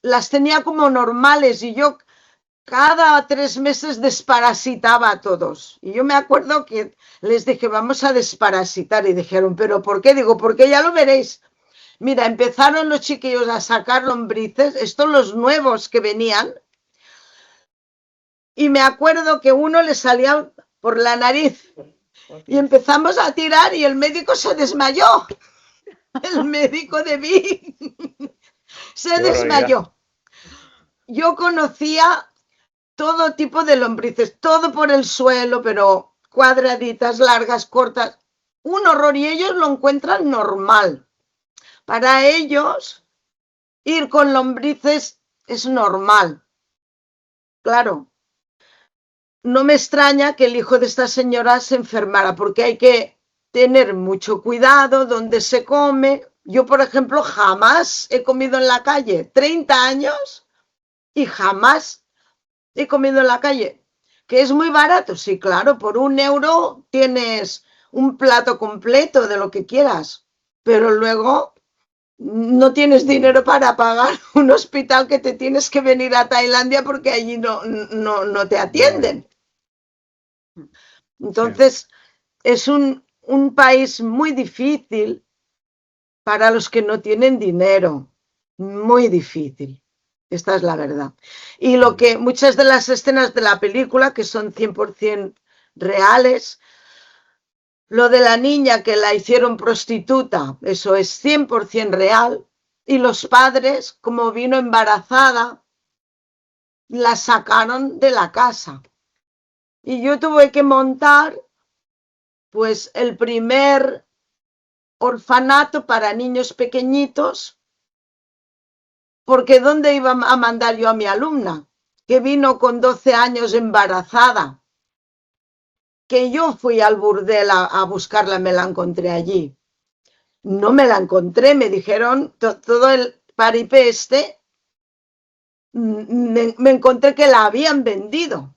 las tenía como normales y yo cada 3 meses desparasitaba a todos. Y yo me acuerdo que les dije, vamos a desparasitar. Y dijeron, ¿pero por qué? Digo, porque ya lo veréis. Mira, empezaron los chiquillos a sacar lombrices, estos los nuevos que venían. Y me acuerdo que uno le salía por la nariz. Y empezamos a tirar y el médico se desmayó. El médico de Vic se desmayó. Yo conocía todo tipo de lombrices, todo por el suelo, pero cuadraditas, largas, cortas. Un horror y ellos lo encuentran normal. Para ellos, ir con lombrices es normal. Claro, no me extraña que el hijo de esta señora se enfermara, porque hay que tener mucho cuidado donde se come. Yo, por ejemplo, jamás he comido en la calle, 30 años, y jamás he comido en la calle. Que es muy barato, sí, claro, por 1 euro tienes un plato completo de lo que quieras, pero luego no tienes dinero para pagar un hospital que te tienes que venir a Tailandia porque allí no te atienden. Entonces, es un país muy difícil para los que no tienen dinero, muy difícil. Esta es la verdad. Y lo que muchas de las escenas de la película, que son 100% reales, lo de la niña que la hicieron prostituta, eso es 100% real. Y los padres, como vino embarazada, la sacaron de la casa. Y yo tuve que montar, pues, el primer orfanato para niños pequeñitos, porque ¿dónde iba a mandar yo a mi alumna? Que vino con 12 años embarazada. Que yo fui al burdel a buscarla, me la encontré allí. No me la encontré, me dijeron todo el paripé este, me encontré que la habían vendido.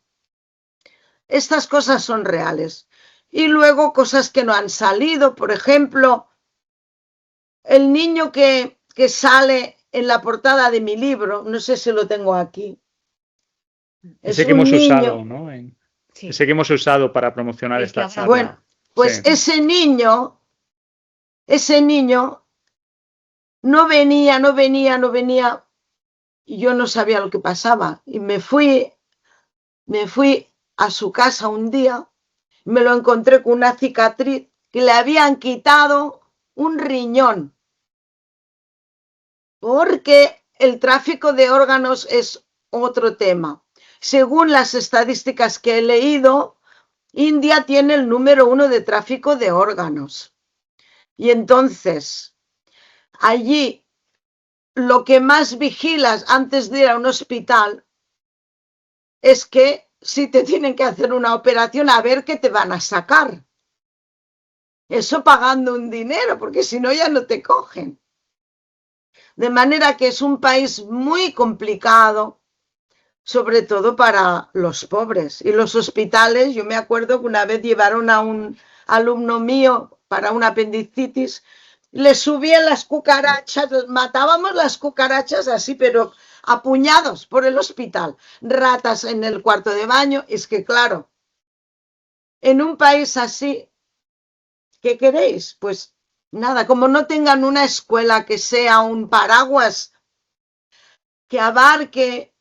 Estas cosas son reales. Y luego cosas que no han salido, por ejemplo, el niño que sale en la portada de mi libro, no sé si lo tengo aquí. Ese que hemos usado, ¿no? Sí. Ese que hemos usado para promocionar esta charla. Bueno, pues sí. Ese niño no venía, y yo no sabía lo que pasaba. Y me fui a su casa un día, me lo encontré con una cicatriz que le habían quitado un riñón. Porque el tráfico de órganos es otro tema. Según las estadísticas que he leído, India tiene el número 1 de tráfico de órganos. Y entonces, allí, lo que más vigilas antes de ir a un hospital es que si te tienen que hacer una operación, a ver qué te van a sacar. Eso pagando un dinero, porque si no ya no te cogen. De manera que es un país muy complicado, sobre todo para los pobres. Y los hospitales, yo me acuerdo que una vez llevaron a un alumno mío para una apendicitis, le subían las cucarachas, matábamos las cucarachas así, pero a puñados por el hospital. Ratas en el cuarto de baño. Es que claro, en un país así, ¿qué queréis? Pues nada, como no tengan una escuela que sea un paraguas que abarque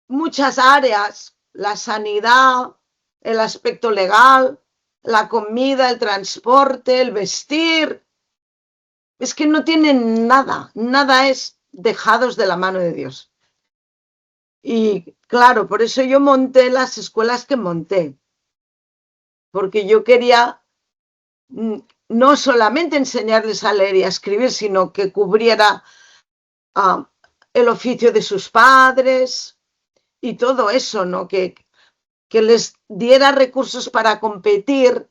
muchas áreas, la sanidad, el aspecto legal, la comida, el transporte, el vestir, es que no tienen nada, nada es dejados de la mano de Dios. Y claro, por eso yo monté las escuelas que monté, porque yo quería no solamente enseñarles a leer y a escribir, sino que cubriera el oficio de sus padres y todo eso, ¿no? Que que les diera recursos para competir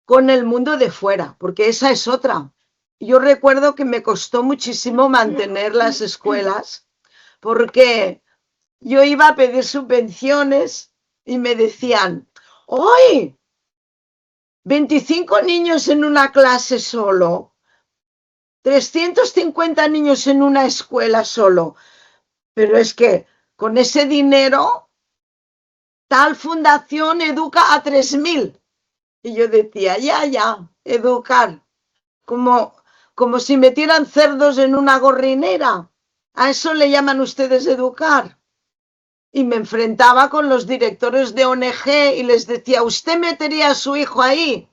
con el mundo de fuera, porque esa es otra. Yo recuerdo que me costó muchísimo mantener las escuelas, porque yo iba a pedir subvenciones y me decían, ¡hoy! 25 niños en una clase solo, 350 niños en una escuela solo, pero es que con ese dinero tal fundación educa a 3.000. Y yo decía, ya, educar, como si metieran cerdos en una gorrinera. ¿A eso le llaman ustedes educar? Y me enfrentaba con los directores de ONG y les decía, ¿usted metería a su hijo ahí?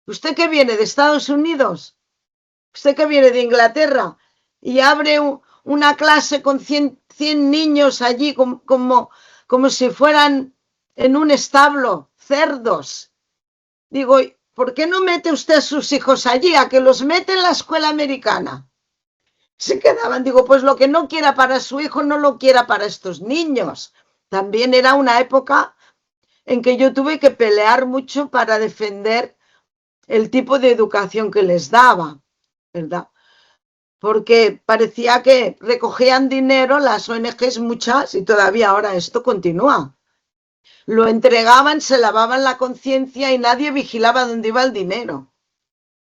¿Usted que viene de Estados Unidos? ¿Usted que viene de Inglaterra? Y abre una clase con 100 niños allí como si fueran en un establo, cerdos. Digo, ¿por qué no mete usted a sus hijos allí? A que los mete en la escuela americana. Se quedaban, digo, pues lo que no quiera para su hijo no lo quiera para estos niños. También era una época en que yo tuve que pelear mucho para defender el tipo de educación que les daba, ¿verdad? Porque parecía que recogían dinero las ONGs muchas y todavía ahora esto continúa. Lo entregaban, se lavaban la conciencia y nadie vigilaba dónde iba el dinero.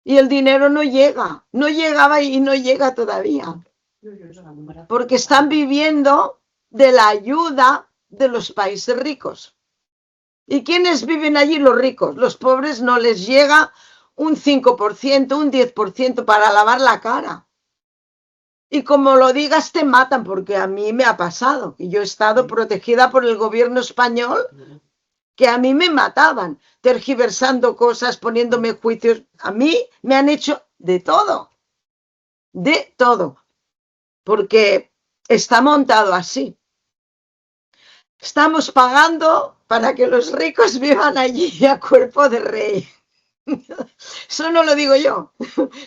Y el dinero no llegaba y no llega todavía. Porque están viviendo de la ayuda de los países ricos. ¿Y quiénes viven allí? Los ricos. Los pobres no les llega un 5%, un 10% para lavar la cara. Y como lo digas te matan, porque a mí me ha pasado. Y yo he estado protegida por el gobierno español, que a mí me mataban, tergiversando cosas, poniéndome juicios. A mí me han hecho de todo, porque está montado así. Estamos pagando para que los ricos vivan allí a cuerpo de rey. Eso no lo digo yo,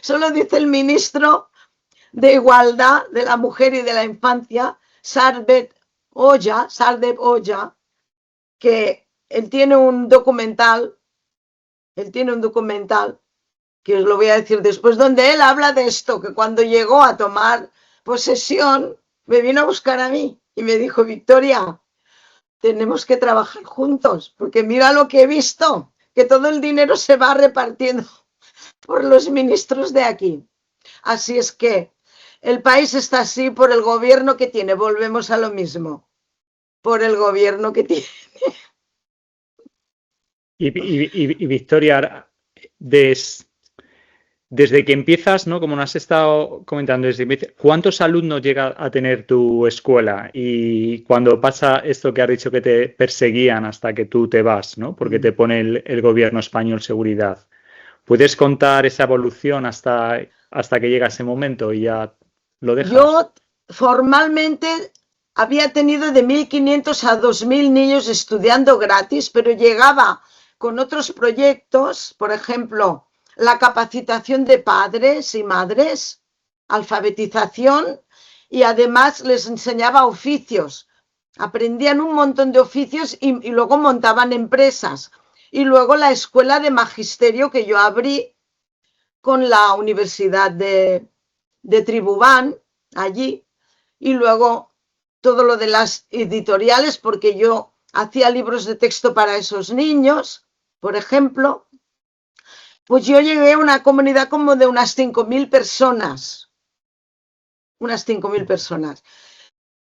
eso lo dice el ministro de Igualdad de la Mujer y de la Infancia, Sardeep Oja, que él tiene un documental que os lo voy a decir después, donde él habla de esto, que cuando llegó a tomar posesión, me vino a buscar a mí y me dijo, Victoria, tenemos que trabajar juntos, porque mira lo que he visto, que todo el dinero se va repartiendo por los ministros de aquí. Así es que el país está así por el gobierno que tiene, volvemos a lo mismo, por el gobierno que tiene. Y Victoria, desde que empiezas, ¿no? Como nos has estado comentando, ¿cuántos alumnos llega a tener tu escuela? Y cuando pasa esto que has dicho que te perseguían hasta que tú te vas, ¿no? Porque te pone el gobierno español seguridad. ¿Puedes contar esa evolución hasta que llega ese momento y ya lo dejas? Yo formalmente había tenido de 1.500 a 2.000 niños estudiando gratis, pero llegaba con otros proyectos, por ejemplo, la capacitación de padres y madres, alfabetización, y además les enseñaba oficios. Aprendían un montón de oficios y luego montaban empresas. Y luego la escuela de magisterio que yo abrí con la Universidad de Tribubán, allí, y luego todo lo de las editoriales, porque yo hacía libros de texto para esos niños, por ejemplo. Pues yo llegué a una comunidad como de unas 5.000 personas. Unas 5.000 personas.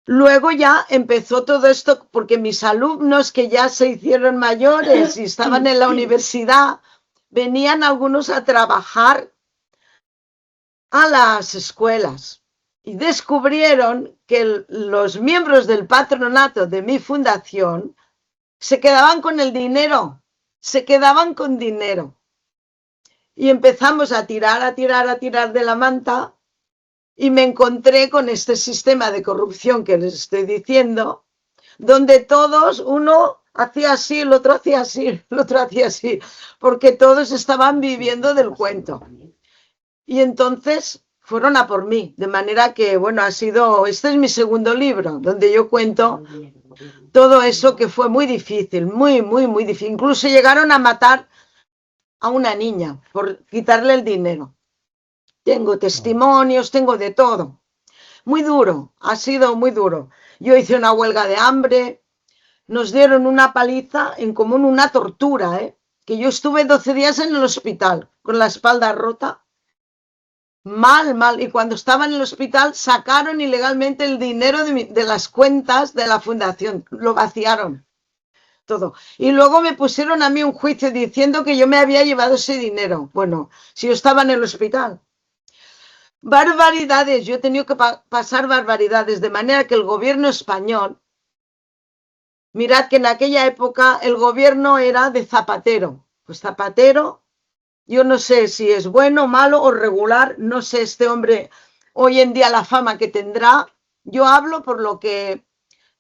Luego ya empezó todo esto, porque mis alumnos que ya se hicieron mayores y estaban en la universidad, venían algunos a trabajar a las escuelas y descubrieron que los miembros del patronato de mi fundación se quedaban con el dinero, se quedaban con dinero. Y empezamos a tirar de la manta y me encontré con este sistema de corrupción que les estoy diciendo, donde todos, uno hacía así, el otro hacía así, el otro hacía así, porque todos estaban viviendo del cuento. Y entonces fueron a por mí, de manera que, bueno, este es mi segundo libro, donde yo cuento todo eso que fue muy difícil, muy, muy, muy difícil. Incluso llegaron a matar a una niña por quitarle el dinero. Tengo testimonios, tengo de todo. Muy duro, ha sido muy duro. Yo hice una huelga de hambre, nos dieron una paliza, en común una tortura, que yo estuve 12 días en el hospital con la espalda rota. Mal, mal. Y cuando estaba en el hospital sacaron ilegalmente el dinero de las cuentas de la fundación. Lo vaciaron todo. Y luego me pusieron a mí un juicio diciendo que yo me había llevado ese dinero. Bueno, si yo estaba en el hospital. Barbaridades. Yo he tenido que pasar barbaridades. De manera que el gobierno español, mirad que en aquella época el gobierno era de Zapatero. Pues Zapatero... Yo no sé si es bueno, malo o regular, no sé este hombre hoy en día la fama que tendrá. Yo hablo por lo que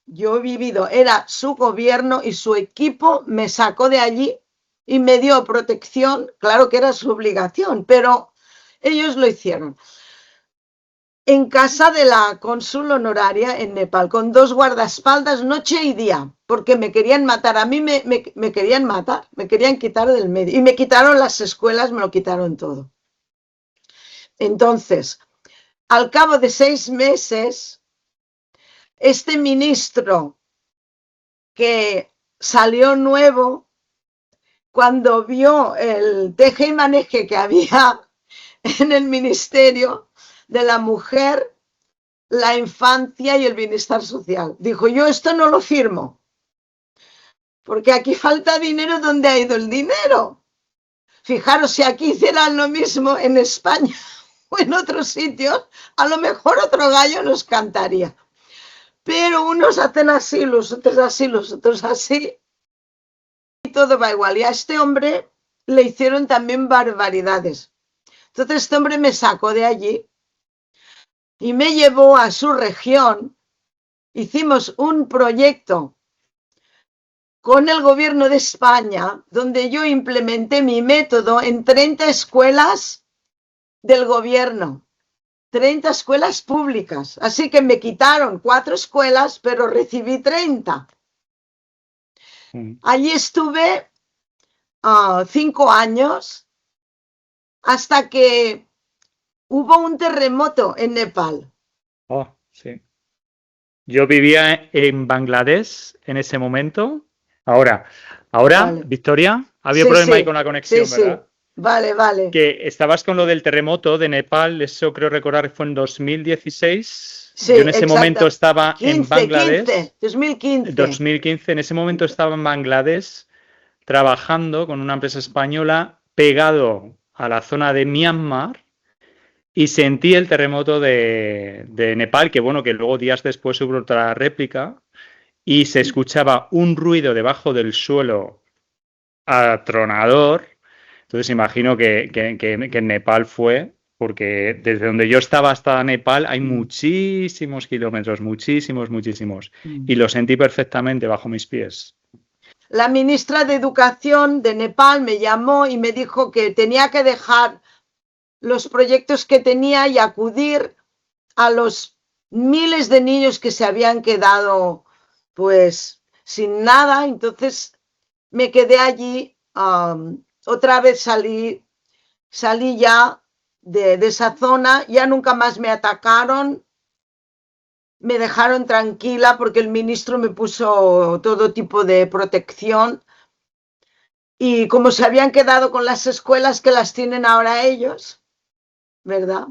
yo he vivido. Era su gobierno y su equipo me sacó de allí y me dio protección. Claro que era su obligación, pero ellos lo hicieron. En casa de la cónsul honoraria en Nepal, con 2 guardaespaldas noche y día, porque me querían matar. A mí me querían matar, me querían quitar del medio. Y me quitaron las escuelas, me lo quitaron todo. Entonces, al cabo de 6 meses, este ministro que salió nuevo, cuando vio el teje y maneje que había en el ministerio de la mujer, la infancia y el bienestar social, dijo: yo esto no lo firmo, porque aquí falta dinero. ¿Dónde ha ido el dinero? Fijaros, si aquí hicieran lo mismo en España o en otros sitios, a lo mejor otro gallo nos cantaría. Pero unos hacen así, los otros así, los otros así, y todo va igual. Y a este hombre le hicieron también barbaridades. Entonces este hombre me sacó de allí y me llevó a su región. Hicimos un proyecto con el gobierno de España, donde yo implementé mi método en 30 escuelas del gobierno, 30 escuelas públicas. Así que me quitaron 4 escuelas, pero recibí 30. Allí estuve 5 años, hasta que hubo un terremoto en Nepal. Oh, sí. Yo vivía en Bangladesh en ese momento. Ahora, Vale. Victoria, había Sí, problema sí. ahí con la conexión, Sí, ¿verdad? sí. Vale. Que estabas con lo del terremoto de Nepal, eso creo recordar que fue en 2016. Sí, Yo en ese exacto. momento estaba en 15, Bangladesh. 2015. 2015, en ese momento estaba en Bangladesh trabajando con una empresa española pegado a la zona de Myanmar y sentí el terremoto de Nepal, que bueno, que luego días después hubo otra réplica y se escuchaba un ruido debajo del suelo atronador. Entonces imagino que en Nepal fue, porque desde donde yo estaba hasta Nepal hay muchísimos kilómetros, muchísimos. Y lo sentí perfectamente bajo mis pies. La ministra de Educación de Nepal me llamó y me dijo que tenía que dejar los proyectos que tenía y acudir a los miles de niños que se habían quedado pues sin nada. Entonces me quedé allí. Otra vez salí ya de esa zona, ya nunca más me atacaron, me dejaron tranquila porque el ministro me puso todo tipo de protección, y como se habían quedado con las escuelas que las tienen ahora ellos, ¿verdad?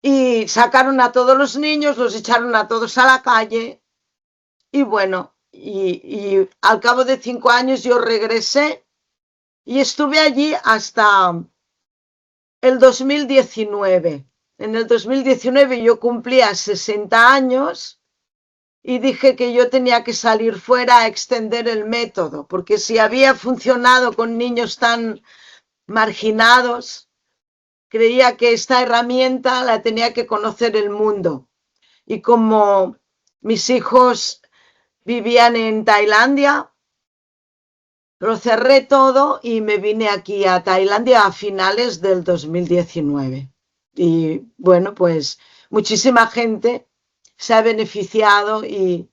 Y sacaron a todos los niños, los echaron a todos a la calle, y bueno, y al cabo de 5 años yo regresé y estuve allí hasta el 2019. En el 2019 yo cumplía 60 años y dije que yo tenía que salir fuera a extender el método, porque si había funcionado con niños tan marginados, creía que esta herramienta la tenía que conocer el mundo. Y como mis hijos vivían en Tailandia, lo cerré todo y me vine aquí a Tailandia a finales del 2019. Y bueno, pues muchísima gente se ha beneficiado y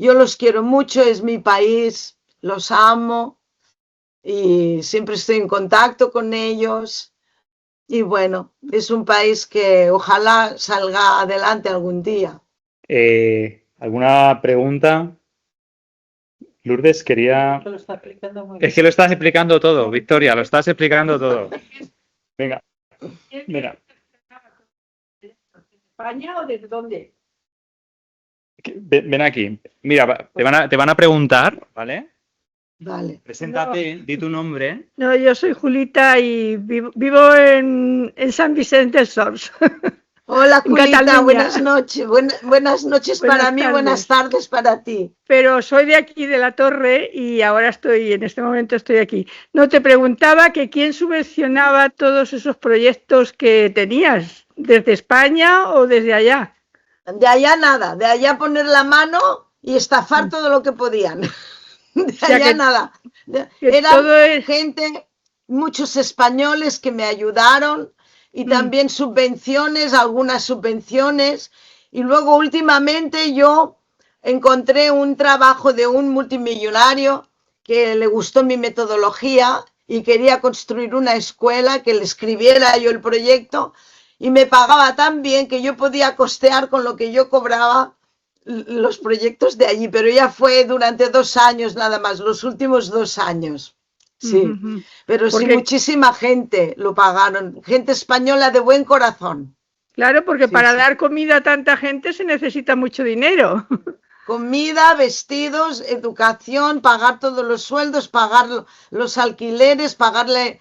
Yo los quiero mucho, es mi país, los amo y siempre estoy en contacto con ellos. Y bueno, es un país que ojalá salga adelante algún día. ¿Alguna pregunta? Lourdes, quería... Es que lo estás explicando todo, Victoria, lo estás explicando todo. Venga, mira. ¿De España o desde dónde? Ven aquí. Mira, te van a preguntar, ¿vale? Vale. Preséntate, di tu nombre. No, yo soy Julita y vivo en San Vicente del Sors. Hola, En Julita, Cataluña. buenas noches. Buenas noches Buenas para mí, tardes. buenas tardes para ti. Pero soy de aquí, de La Torre, y ahora en este momento estoy aquí. No, te preguntaba que quién subvencionaba todos esos proyectos que tenías, ¿desde España o desde allá? De allá nada, de allá poner la mano y estafar todo lo que podían. De sea allá que- nada. que Eran todo es- gente, muchos españoles que me ayudaron y también subvenciones, algunas subvenciones. Y luego últimamente yo encontré un trabajo de un multimillonario que le gustó mi metodología y quería construir una escuela, que le escribiera yo el proyecto y me pagaba tan bien que yo podía costear con lo que yo cobraba los proyectos de allí, pero ya fue durante 2 años nada más, los últimos 2 años. Sí, Ujú. pero sí, Porque- muchísima gente lo pagaron, gente española de buen corazón. Claro, porque Sí, para sí. dar comida a tanta gente se necesita mucho dinero. Comida, vestidos, educación, pagar todos los sueldos, pagar los alquileres, pagarle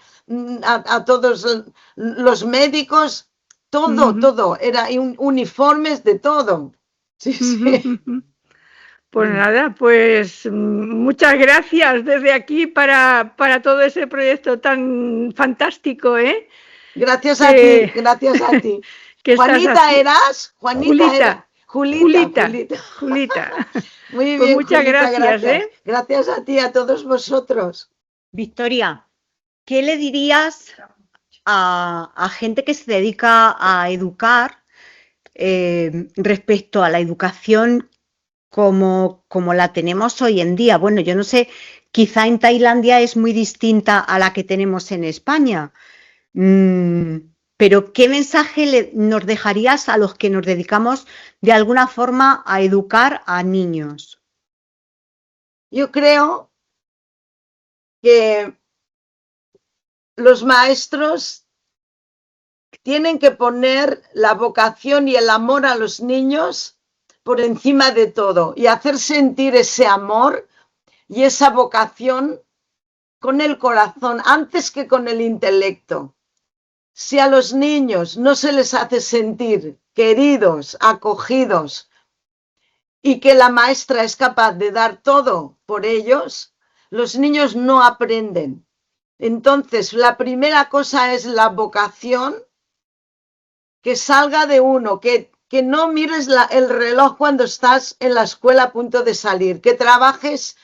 a todos los médicos, todo, todo, era uniformes de todo. Sí, sí. Pues nada, pues muchas gracias desde aquí para todo ese proyecto tan fantástico, ¿eh? Gracias a Que- ti, gracias a ti. que estás Juanita haci- eras, Juanita era. Julita. Julita. Muy Pues bien, muchas Julita, gracias, ¿eh? Gracias a ti, a todos vosotros. Victoria, ¿qué le dirías a gente que se dedica a educar respecto a la educación como la tenemos hoy en día? Bueno, yo no sé, quizá en Tailandia es muy distinta a la que tenemos en España. Pero ¿qué mensaje nos dejarías a los que nos dedicamos de alguna forma a educar a niños? Yo creo que los maestros tienen que poner la vocación y el amor a los niños por encima de todo y hacer sentir ese amor y esa vocación con el corazón antes que con el intelecto. Si a los niños no se les hace sentir queridos, acogidos y que la maestra es capaz de dar todo por ellos, los niños no aprenden. Entonces, la primera cosa es la vocación, que salga de uno, que no mires el reloj cuando estás en la escuela a punto de salir, que trabajes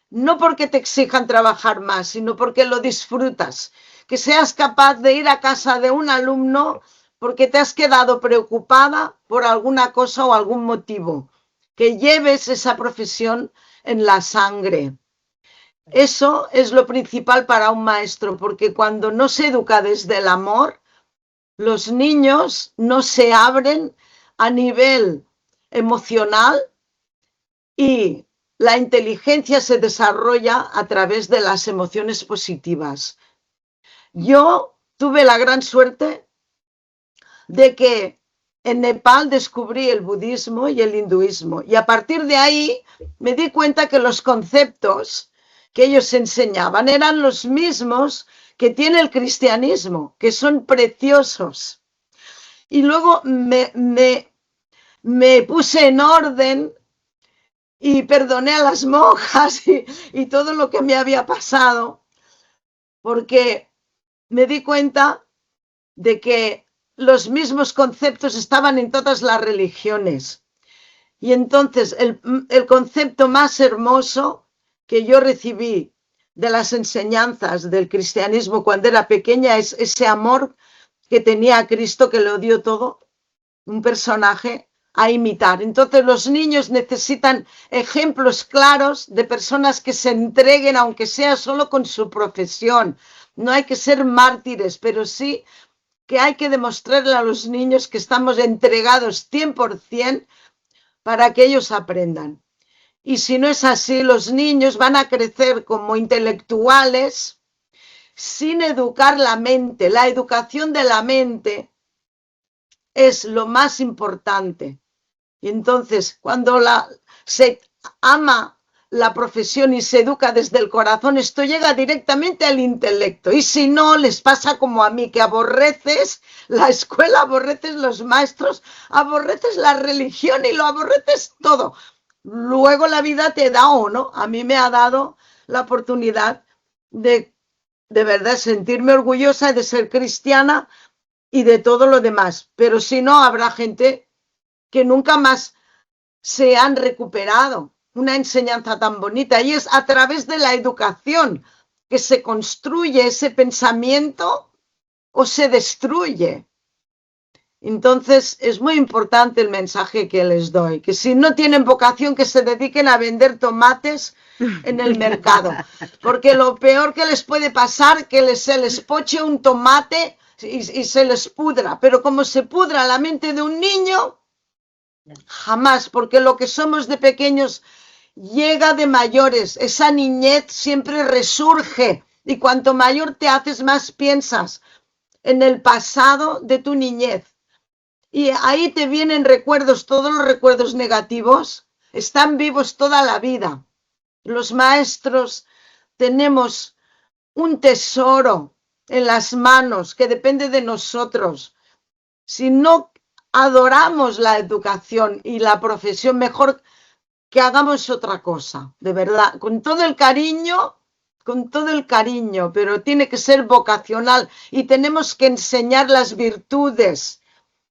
no porque te exijan trabajar más, sino porque lo disfrutas, que seas capaz de ir a casa de un alumno porque te has quedado preocupada por alguna cosa o algún motivo, que lleves esa profesión en la sangre. Eso es lo principal para un maestro, porque cuando no se educa desde el amor, los niños no se abren a nivel emocional y la inteligencia se desarrolla a través de las emociones positivas. Yo tuve la gran suerte de que en Nepal descubrí el budismo y el hinduismo y a partir de ahí me di cuenta que los conceptos que ellos enseñaban eran los mismos que tiene el cristianismo, que son preciosos. Y luego me puse en orden y perdoné a las monjas y todo lo que me había pasado, porque me di cuenta de que los mismos conceptos estaban en todas las religiones. Y entonces el concepto más hermoso que yo recibí de las enseñanzas del cristianismo cuando era pequeña es ese amor que tenía a Cristo, que lo dio todo, un personaje a imitar. Entonces los niños necesitan ejemplos claros de personas que se entreguen, aunque sea solo con su profesión. No hay que ser mártires, pero sí que hay que demostrarle a los niños que estamos entregados 100% para que ellos aprendan. Y si no es así, los niños van a crecer como intelectuales sin educar la mente. La educación de la mente es lo más importante. Y entonces, cuando se ama la profesión y se educa desde el corazón, esto llega directamente al intelecto. Y si no, les pasa como a mí, que aborreces la escuela, aborreces los maestros, aborreces la religión y lo aborreces todo. Luego la vida te da o no. A mí me ha dado la oportunidad de verdad sentirme orgullosa de ser cristiana y de todo lo demás. Pero si no, habrá gente que nunca más se han recuperado una enseñanza tan bonita, y es a través de la educación que se construye ese pensamiento o se destruye. Entonces es muy importante el mensaje que les doy, que si no tienen vocación, que se dediquen a vender tomates en el mercado, porque lo peor que les puede pasar, que se les poche un tomate y se les pudra, pero como se pudra la mente de un niño, jamás, porque lo que somos de pequeños llega de mayores. Esa niñez siempre resurge, y cuanto mayor te haces, más piensas en el pasado de tu niñez. Y ahí te vienen recuerdos, todos los recuerdos negativos están vivos toda la vida. Los maestros tenemos un tesoro en las manos que depende de nosotros. Si no adoramos la educación y la profesión, mejor que hagamos otra cosa, de verdad, con todo el cariño, pero tiene que ser vocacional, y tenemos que enseñar las virtudes,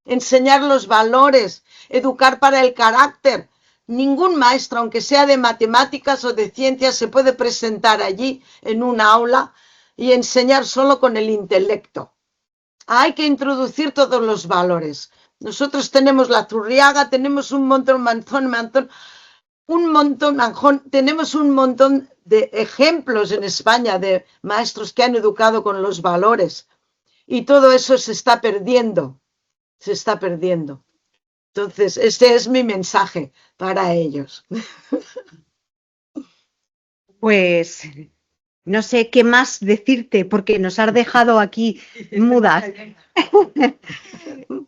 enseñar los valores, educar para el carácter. Ningún maestro, aunque sea de matemáticas o de ciencias, se puede presentar allí en un aula y enseñar solo con el intelecto. Hay que introducir todos los valores. Nosotros tenemos la Zurriaga, tenemos un montón, tenemos un montón de ejemplos en España de maestros que han educado con los valores, y todo eso se está perdiendo. Entonces, este es mi mensaje para ellos. Pues no sé qué más decirte, porque nos has dejado aquí mudas.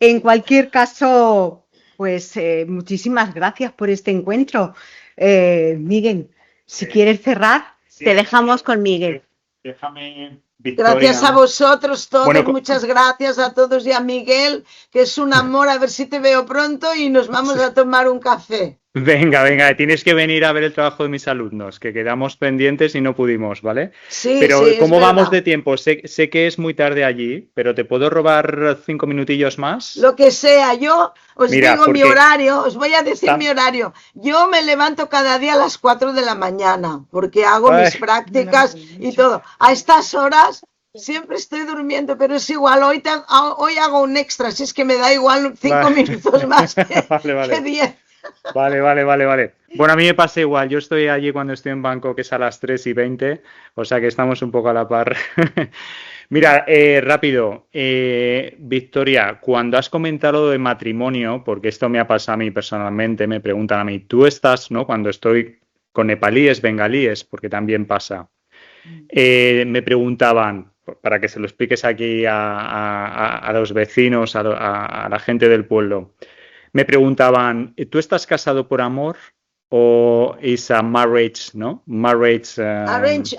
En cualquier caso, pues muchísimas gracias por este encuentro. Miguel, si quieres cerrar, te dejamos con Miguel. Déjame, Victoria. Gracias a vosotros todos, Bueno, muchas gracias a todos, y a Miguel, que es un amor. A ver si te veo pronto y nos vamos a tomar un café. Venga, tienes que venir a ver el trabajo de mis alumnos, que quedamos pendientes y no pudimos, ¿vale? Sí, pero sí, ¿cómo es vamos verdad. de tiempo? Sé que es muy tarde allí, pero ¿te puedo robar 5 minutillos más? Lo que sea, yo os Mira, digo mi porque horario, os voy a decir mi horario. Yo me levanto cada día a las 4 de la mañana, porque hago mis prácticas y todo. A estas horas siempre estoy durmiendo, pero es igual, hoy hago un extra, si es que me da igual 5 minutos más que, Vale. que 10. Vale. Bueno, a mí me pasa igual. Yo estoy allí cuando estoy en Bangkok, que es a las 3:20, o sea que estamos un poco a la par. Mira, rápido, Victoria, cuando has comentado lo de matrimonio, porque esto me ha pasado a mí personalmente, me preguntan a mí, ¿tú estás, no? Cuando estoy con nepalíes, bengalíes, porque también pasa. Me preguntaban, para que se lo expliques aquí a los vecinos, a la gente del pueblo. Me preguntaban, ¿tú estás casado por amor o is a marriage, no? Marriage. Arrange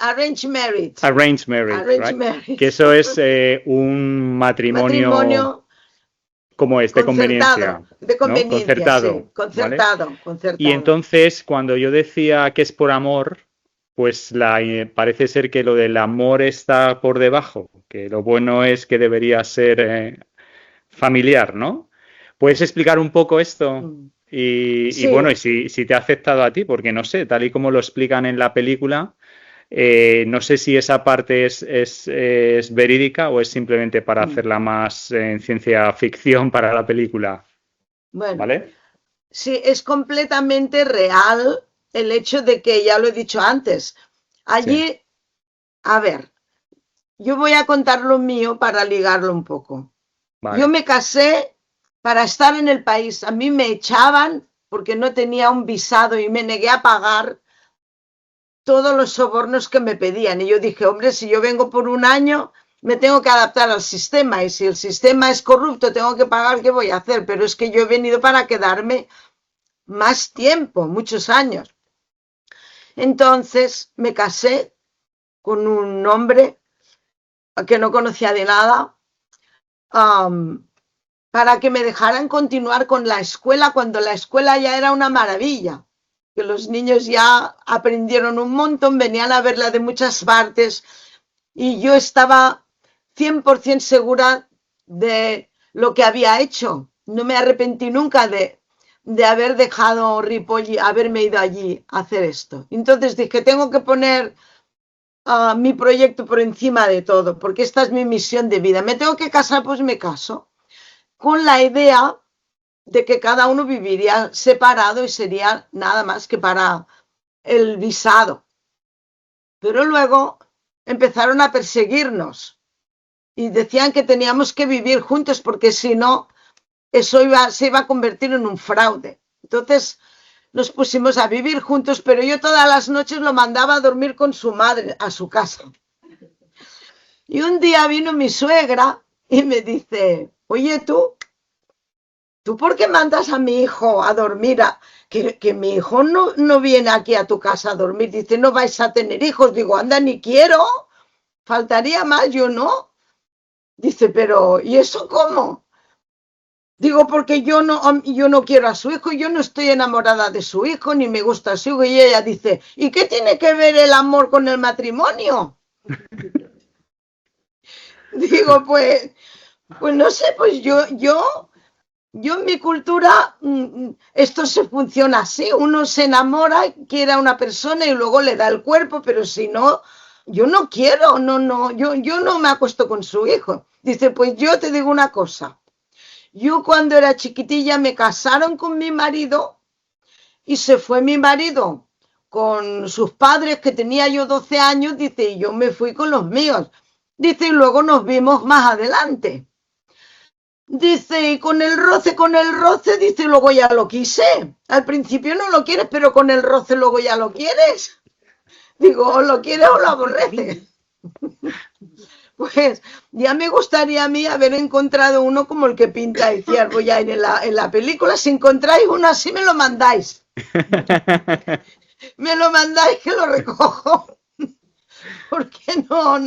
marriage. Arranged marriage, right? Marriage. Que eso es un matrimonio como es, de conveniencia. De conveniencia, ¿no? Concertado, ¿vale? concertado. Y entonces, cuando yo decía que es por amor, pues parece ser que lo del amor está por debajo, que lo bueno es que debería ser familiar, ¿no? ¿Puedes explicar un poco esto? Sí. Y bueno, y si te ha afectado a ti, porque no sé, tal y como lo explican en la película, no sé si esa parte es verídica o es simplemente para hacerla más en ciencia ficción para la película. Bueno, ¿vale? sí, es completamente real el hecho de que, ya lo he dicho antes, allí, Sí. a ver, yo voy a contar lo mío para ligarlo un poco. Vale. Yo me casé para estar en el país. A mí me echaban porque no tenía un visado y me negué a pagar todos los sobornos que me pedían. Y yo dije, hombre, si yo vengo por un año, me tengo que adaptar al sistema. Y si el sistema es corrupto, tengo que pagar, ¿qué voy a hacer? Pero es que yo he venido para quedarme más tiempo, muchos años. Entonces me casé con un hombre que no conocía de nada, para que me dejaran continuar con la escuela cuando la escuela ya era una maravilla, que los niños ya aprendieron un montón, venían a verla de muchas partes y yo estaba 100% segura de lo que había hecho. No me arrepentí nunca de haber dejado Ripoll y haberme ido allí a hacer esto. Entonces dije, tengo que poner mi proyecto por encima de todo, porque esta es mi misión de vida. ¿Me tengo que casar? Pues me caso, con la idea de que cada uno viviría separado y sería nada más que para el visado. Pero luego empezaron a perseguirnos y decían que teníamos que vivir juntos porque si no, eso se iba a convertir en un fraude. Entonces nos pusimos a vivir juntos, pero yo todas las noches lo mandaba a dormir con su madre a su casa. Y un día vino mi suegra y me dice, oye, ¿tú por qué mandas a mi hijo a dormir? Que mi hijo no viene aquí a tu casa a dormir. Dice, no vais a tener hijos. Digo, anda, ni quiero. Faltaría más, yo no. Dice, pero ¿y eso cómo? Digo, porque yo no quiero a su hijo, yo no estoy enamorada de su hijo, ni me gusta su hijo. Y ella dice, ¿y qué tiene que ver el amor con el matrimonio? Digo, pues no sé, pues yo en mi cultura esto se funciona así, uno se enamora, quiere a una persona y luego le da el cuerpo, pero si no, yo no quiero, yo no me acuesto con su hijo. Dice, pues yo te digo una cosa, yo cuando era chiquitilla me casaron con mi marido y se fue mi marido con sus padres, que tenía yo 12 años, dice, y yo me fui con los míos. Dice, y luego nos vimos más adelante. Dice, y con el roce, dice, luego ya lo quise. Al principio no lo quieres, pero con el roce luego ya lo quieres. Digo, o lo quieres o lo aborreces. Pues ya me gustaría a mí haber encontrado uno como el que pinta Itziar Boyain en la película. Si encontráis uno así, me lo mandáis. Me lo mandáis que lo recojo. Porque no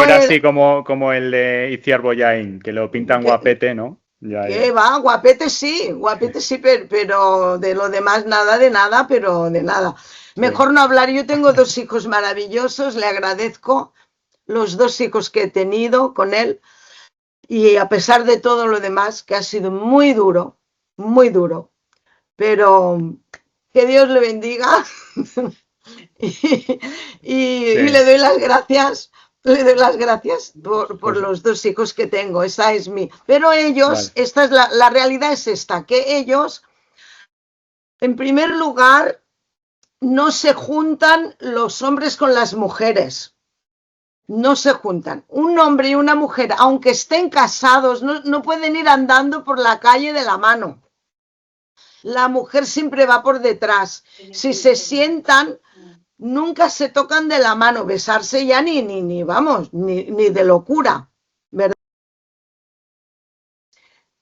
era así como el de Itziar Boyain, que lo pintan guapete, ¿no? ¿Qué va? Guapete sí, pero de lo demás nada de nada, pero de nada. Mejor no hablar. Yo tengo 2 hijos maravillosos, le agradezco los 2 hijos que he tenido con él y a pesar de todo lo demás, que ha sido muy duro, pero que Dios le bendiga. y le doy las gracias por los 2 hijos que tengo. Esa es pero ellos, vale. Esta es la realidad es esta, que ellos, en primer lugar, no se juntan los hombres con las mujeres. No se juntan. Un hombre y una mujer, aunque estén casados, no pueden ir andando por la calle de la mano. La mujer siempre va por detrás. Si se sientan, nunca se tocan de la mano, besarse ya ni de locura, ¿verdad?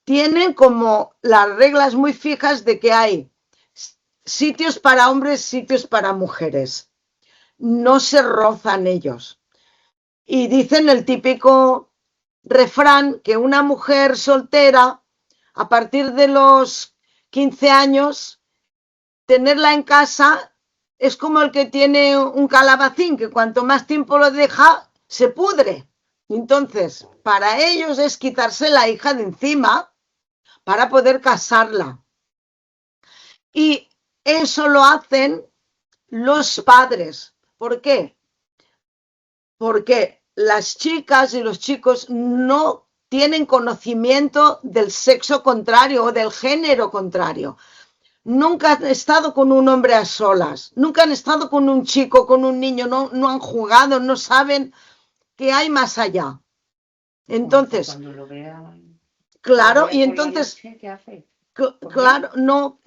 Tienen como las reglas muy fijas de que hay sitios para hombres, sitios para mujeres. No se rozan ellos. Y dicen el típico refrán que una mujer soltera, a partir de los 15 años, tenerla en casa es como el que tiene un calabacín, que cuanto más tiempo lo deja, se pudre. Entonces, para ellos es quitarse la hija de encima para poder casarla. Y eso lo hacen los padres. ¿Por qué? Porque las chicas y los chicos no tienen conocimiento del sexo contrario o del género contrario. Nunca han estado con un hombre a solas, nunca han estado con un chico, con un niño, no han jugado, no saben qué hay más allá. Entonces, cuando lo vea, claro, lo vea y por la entonces, noche, ¿qué hace? claro, no,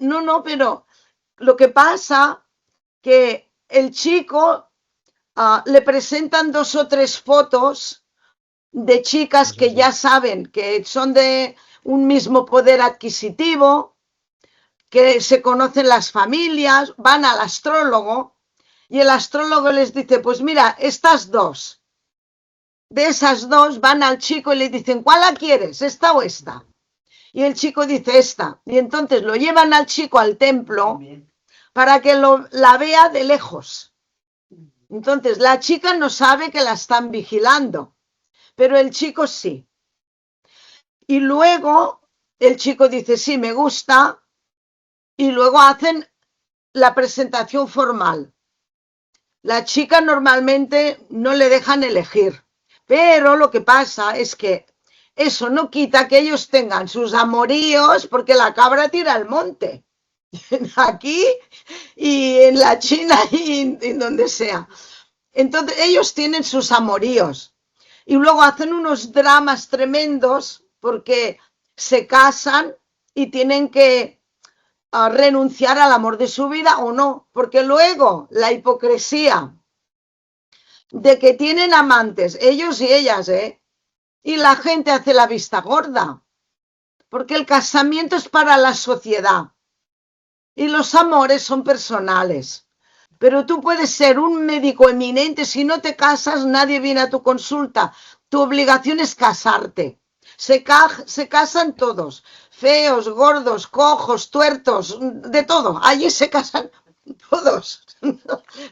pero lo que pasa que el chico le presentan 2 o 3 fotos de chicas que ya saben que son de un mismo poder adquisitivo, que se conocen las familias, van al astrólogo y el astrólogo les dice, pues mira, estas 2, de esas 2 van al chico y le dicen, ¿cuál la quieres, esta o esta? Y el chico dice esta, y entonces lo llevan al chico al templo para que la vea de lejos. Entonces la chica no sabe que la están vigilando, pero el chico sí. Y luego el chico dice, sí, me gusta, y luego hacen la presentación formal. La chica normalmente no le dejan elegir, pero lo que pasa es que eso no quita que ellos tengan sus amoríos, porque la cabra tira al monte, aquí y en la China y en donde sea. Entonces ellos tienen sus amoríos y luego hacen unos dramas tremendos porque se casan y tienen que renunciar al amor de su vida o no, porque luego la hipocresía de que tienen amantes, ellos y ellas, y la gente hace la vista gorda, porque el casamiento es para la sociedad y los amores son personales. Pero tú puedes ser un médico eminente, si no te casas nadie viene a tu consulta, tu obligación es casarte. Se casan todos, feos, gordos, cojos, tuertos, de todo, allí se casan todos,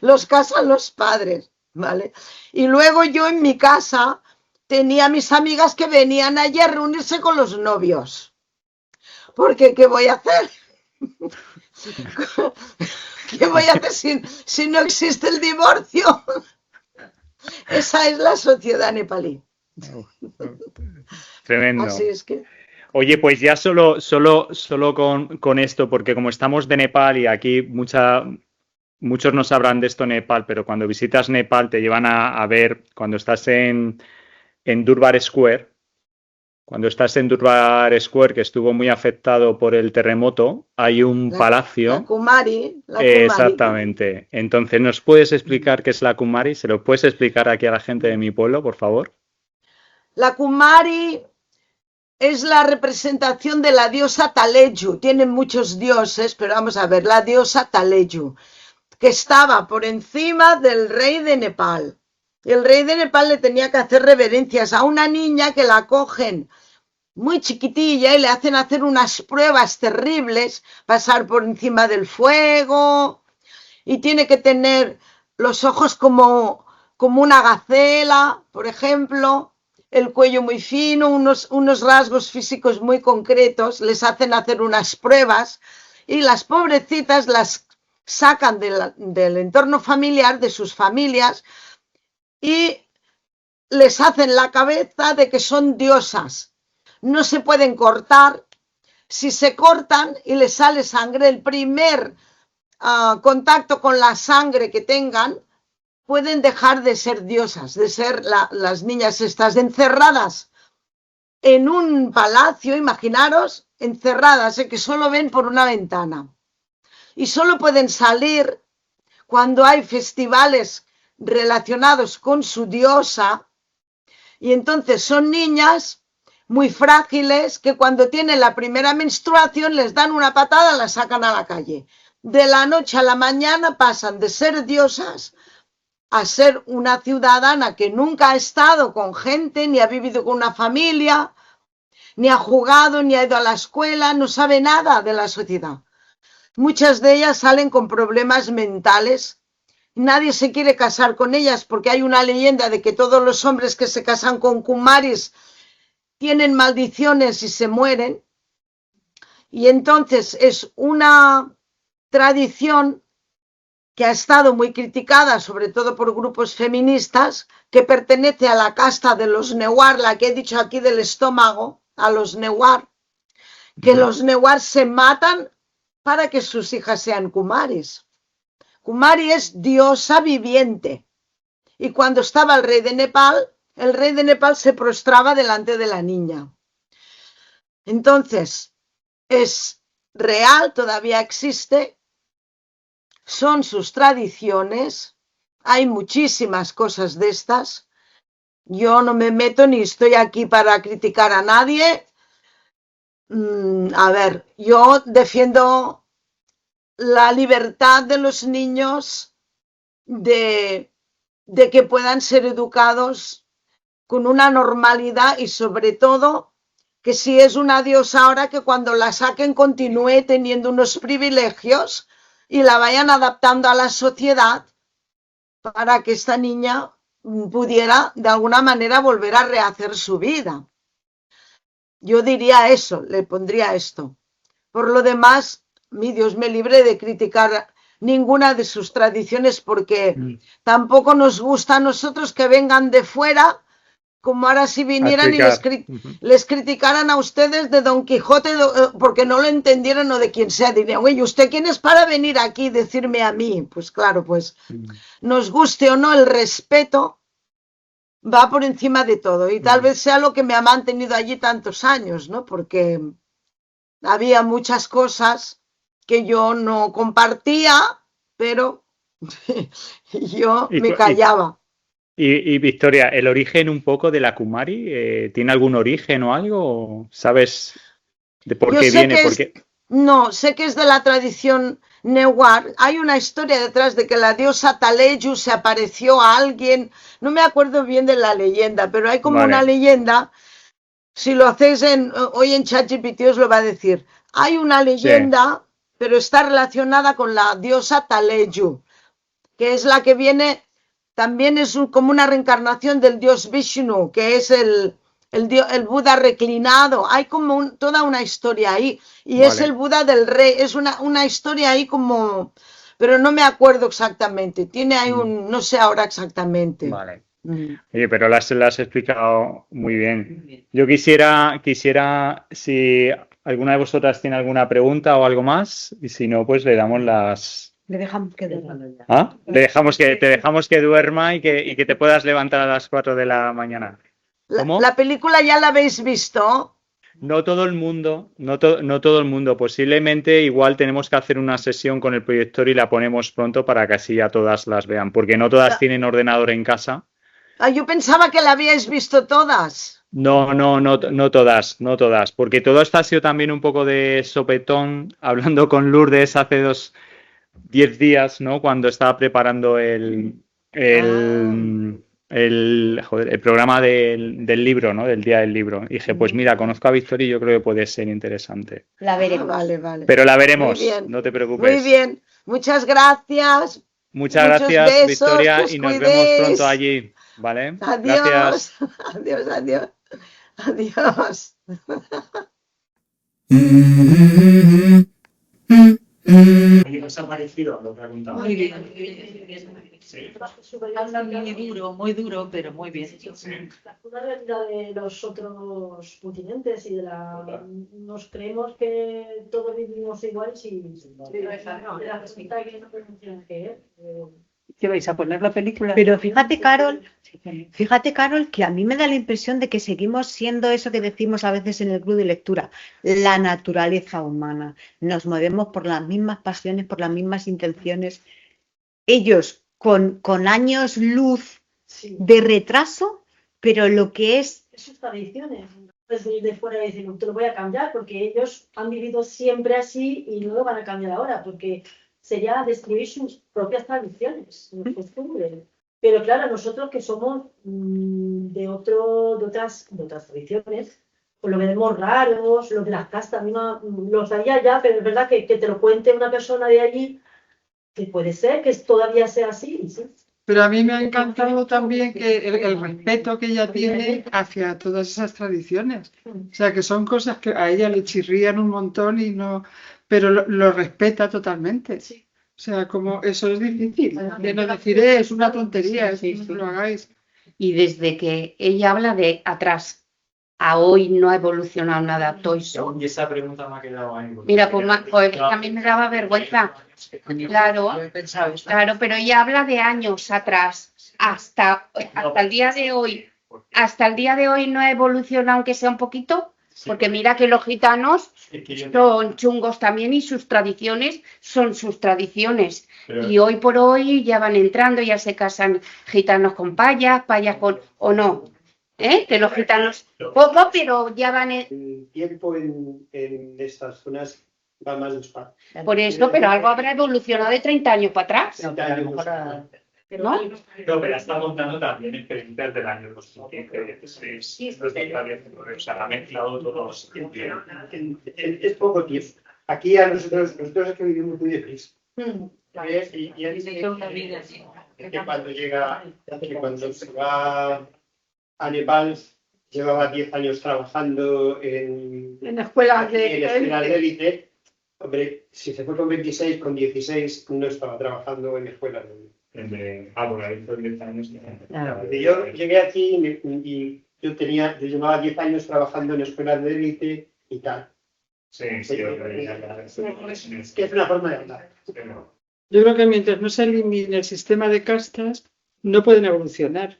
los casan los padres, ¿vale? Y luego yo en mi casa tenía mis amigas que venían allí a reunirse con los novios, porque ¿qué voy a hacer? ¿Qué voy a hacer si no existe el divorcio? Esa es la sociedad nepalí. Tremendo. Así es que... Oye, pues ya solo con esto, porque como estamos de Nepal y aquí muchos no sabrán de esto Nepal, pero cuando visitas Nepal te llevan a ver, cuando estás en Durbar Square, que estuvo muy afectado por el terremoto, hay un palacio. La Kumari. Exactamente. Entonces, ¿nos puedes explicar qué es la Kumari? ¿Se lo puedes explicar aquí a la gente de mi pueblo, por favor? La Kumari es la representación de la diosa Taleju. Tienen muchos dioses, pero vamos a ver, la diosa Taleju, que estaba por encima del rey de Nepal. El rey de Nepal le tenía que hacer reverencias a una niña que la cogen muy chiquitilla y le hacen hacer unas pruebas terribles, pasar por encima del fuego, y tiene que tener los ojos como una gacela, por ejemplo, el cuello muy fino, unos rasgos físicos muy concretos, les hacen hacer unas pruebas y las pobrecitas las sacan del entorno familiar, de sus familias, y les hacen la cabeza de que son diosas. No se pueden cortar. Si se cortan y les sale sangre, el primer contacto con la sangre que tengan, pueden dejar de ser diosas, de ser las niñas estas encerradas en un palacio, imaginaros, encerradas, que solo ven por una ventana. Y solo pueden salir cuando hay festivales relacionados con su diosa, y entonces son niñas muy frágiles que cuando tienen la primera menstruación les dan una patada, las sacan a la calle. De la noche a la mañana pasan de ser diosas a ser una ciudadana que nunca ha estado con gente, ni ha vivido con una familia, ni ha jugado, ni ha ido a la escuela, no sabe nada de la sociedad. Muchas de ellas salen con problemas mentales. Nadie se quiere casar con ellas porque hay una leyenda de que todos los hombres que se casan con kumaris tienen maldiciones y se mueren. Y entonces es una tradición que ha estado muy criticada, sobre todo por grupos feministas, que pertenece a la casta de los Newar, la que he dicho aquí del estómago, a los Newar, que los Newar se matan para que sus hijas sean Kumaris. Kumari es diosa viviente. Y cuando estaba el rey de Nepal se prostraba delante de la niña. Entonces, es real, todavía existe, son sus tradiciones, hay muchísimas cosas de estas. Yo no me meto ni estoy aquí para criticar a nadie. A ver, yo defiendo la libertad de los niños de que puedan ser educados con una normalidad y sobre todo que si es una diosa ahora que cuando la saquen continúe teniendo unos privilegios y la vayan adaptando a la sociedad para que esta niña pudiera de alguna manera volver a rehacer su vida. Yo diría eso, le pondría esto. Por lo demás, mi Dios me libre de criticar ninguna de sus tradiciones porque tampoco nos gusta a nosotros que vengan de fuera, como ahora si vinieran y les criticaran a ustedes de Don Quijote porque no lo entendieran o de quien sea. Dirían, oye, ¿usted quién es para venir aquí y decirme a mí? Pues claro, pues nos guste o no, el respeto va por encima de todo y tal vez sea lo que me ha mantenido allí tantos años, ¿no? Porque había muchas cosas que yo no compartía, pero yo me callaba. Y Victoria, ¿el origen un poco de la Kumari tiene algún origen o algo? ¿Sabes de por qué viene? No, sé que es de la tradición Newar. Hay una historia detrás de que la diosa Taleju se apareció a alguien. No me acuerdo bien de la leyenda, pero hay como una leyenda. Si lo hacéis hoy en ChatGPT os lo va a decir. Hay una leyenda, pero está relacionada con la diosa Taleju, que es la que viene... También es como una reencarnación del dios Vishnu, que es el Buda reclinado. Hay como toda una historia ahí. Y es el Buda del rey. Es una historia ahí como... Pero no me acuerdo exactamente. Tiene ahí no sé ahora exactamente. Vale. Oye, pero las has explicado muy bien. Yo quisiera, si alguna de vosotras tiene alguna pregunta o algo más, y si no, pues le damos las... Le dejamos que duerma. ¿Ah? Te dejamos que duerma y que te puedas levantar a las 4 de la mañana. ¿Cómo? ¿La película ya la habéis visto? No todo el mundo, no todo el mundo. Posiblemente igual tenemos que hacer una sesión con el proyector y la ponemos pronto para que así ya todas las vean, porque no todas tienen ordenador en casa. Yo pensaba que la habíais visto todas. No todas, porque todo esto ha sido también un poco de sopetón, hablando con Lourdes hace 10 días, ¿no? Cuando estaba preparando el programa del libro, ¿no? Del día del libro. Y dije, pues mira, conozco a Victoria y yo creo que puede ser interesante. La veremos. Vale. Pero la veremos, no te preocupes. Muy bien, muchas gracias. Muchas gracias, besos, Victoria, y nos vemos pronto allí, ¿vale? Adiós. Gracias. Adiós. ¿Qué os ha parecido? Lo preguntaba. Muy bien. Sí. Muy duro, pero muy bien. La cruda realidad de los otros continentes y nos creemos que todos vivimos igual ¿Qué vais a poner la película? Pero fíjate, Carol, que a mí me da la impresión de que seguimos siendo eso que decimos a veces en el club de lectura, la naturaleza humana. Nos movemos por las mismas pasiones, por las mismas intenciones. Ellos con años luz de retraso, pero lo que es... Sus tradiciones. Pues venir de fuera y decir, no te lo voy a cambiar, porque ellos han vivido siempre así y no lo van a cambiar ahora, porque sería destruir sus propias tradiciones, sus costumbres. Pero claro, nosotros que somos de otras tradiciones, pues lo vemos raros, los de las castas, a mí no los sabía ya, pero es verdad que te lo cuente una persona de allí, que puede ser que todavía sea así, sí. Pero a mí me ha encantado también que el respeto que ella tiene hacia todas esas tradiciones. O sea, que son cosas que a ella le chirrían un montón pero lo respeta totalmente. Sí. sea, como eso es difícil. De no decir, es una tontería, Sí, no sí. lo hagáis. Y desde que ella habla de atrás a hoy no ha evolucionado nada. Y esa pregunta me ha quedado ahí. Mira, pues a mí me daba vergüenza. Claro, claro, pero ella habla de años atrás, hasta el día de hoy. Hasta el día de hoy no ha evolucionado, aunque sea un poquito, porque mira que los gitanos son chungos también y sus tradiciones son sus tradiciones. Y hoy por hoy ya van entrando, ya se casan gitanos con payas, payas con... ¿O no? Que los gitanos poco, pero ya van... El tiempo en estas zonas va más despacio. Por eso, pero algo habrá evolucionado de 30 años para atrás. 30 años. ¿No? No, pero está contando también experiencias del año 2015, 2016. O sea, ha mezclado todos. Es poco tiempo. Aquí a nosotros es que vivimos muy deprisa. Y es que cuando llega, que cuando se va a Nepal, llevaba 10 años trabajando en escuelas en escuelas de élite. Hombre, si se fue con 26, con 16 no estaba trabajando en escuelas de élite. Por ahí hizo 10 años. Porque yo llegué aquí y yo llevaba 10 años trabajando en escuelas de élite y tal. Sí, Que es una forma de hablar. Yo creo que mientras no se elimine el sistema de castas, no pueden evolucionar.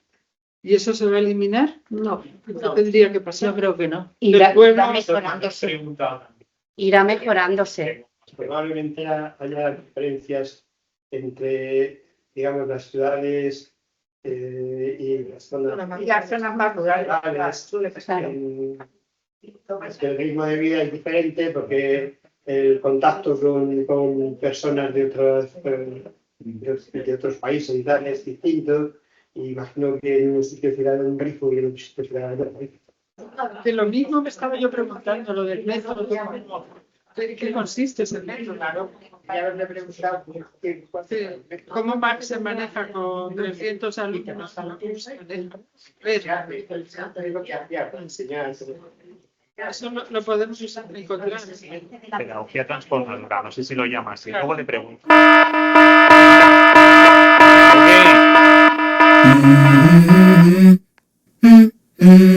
¿Y eso se va a eliminar? No. ¿Qué tendría que pasar? Yo creo que no. Irá Después no- mejorándose. Irá mejorándose. Probablemente haya diferencias entre, digamos, las ciudades y las zonas Y las zonas más rurales. el ritmo de vida es diferente porque el contacto con personas de otros países y tal es distinto. Y imagino que en un sitio será un grifo y en un sitio será otro grifo. Que lo mismo me estaba yo preguntando, lo del método. ¿Qué consiste ese método? Ya haberle preguntado ¿Cómo se maneja con 300 alumnos? Eso lo podemos encontrar. Pedagogía transformadora, no sé si lo llama así. Luego le pregunto. Ok.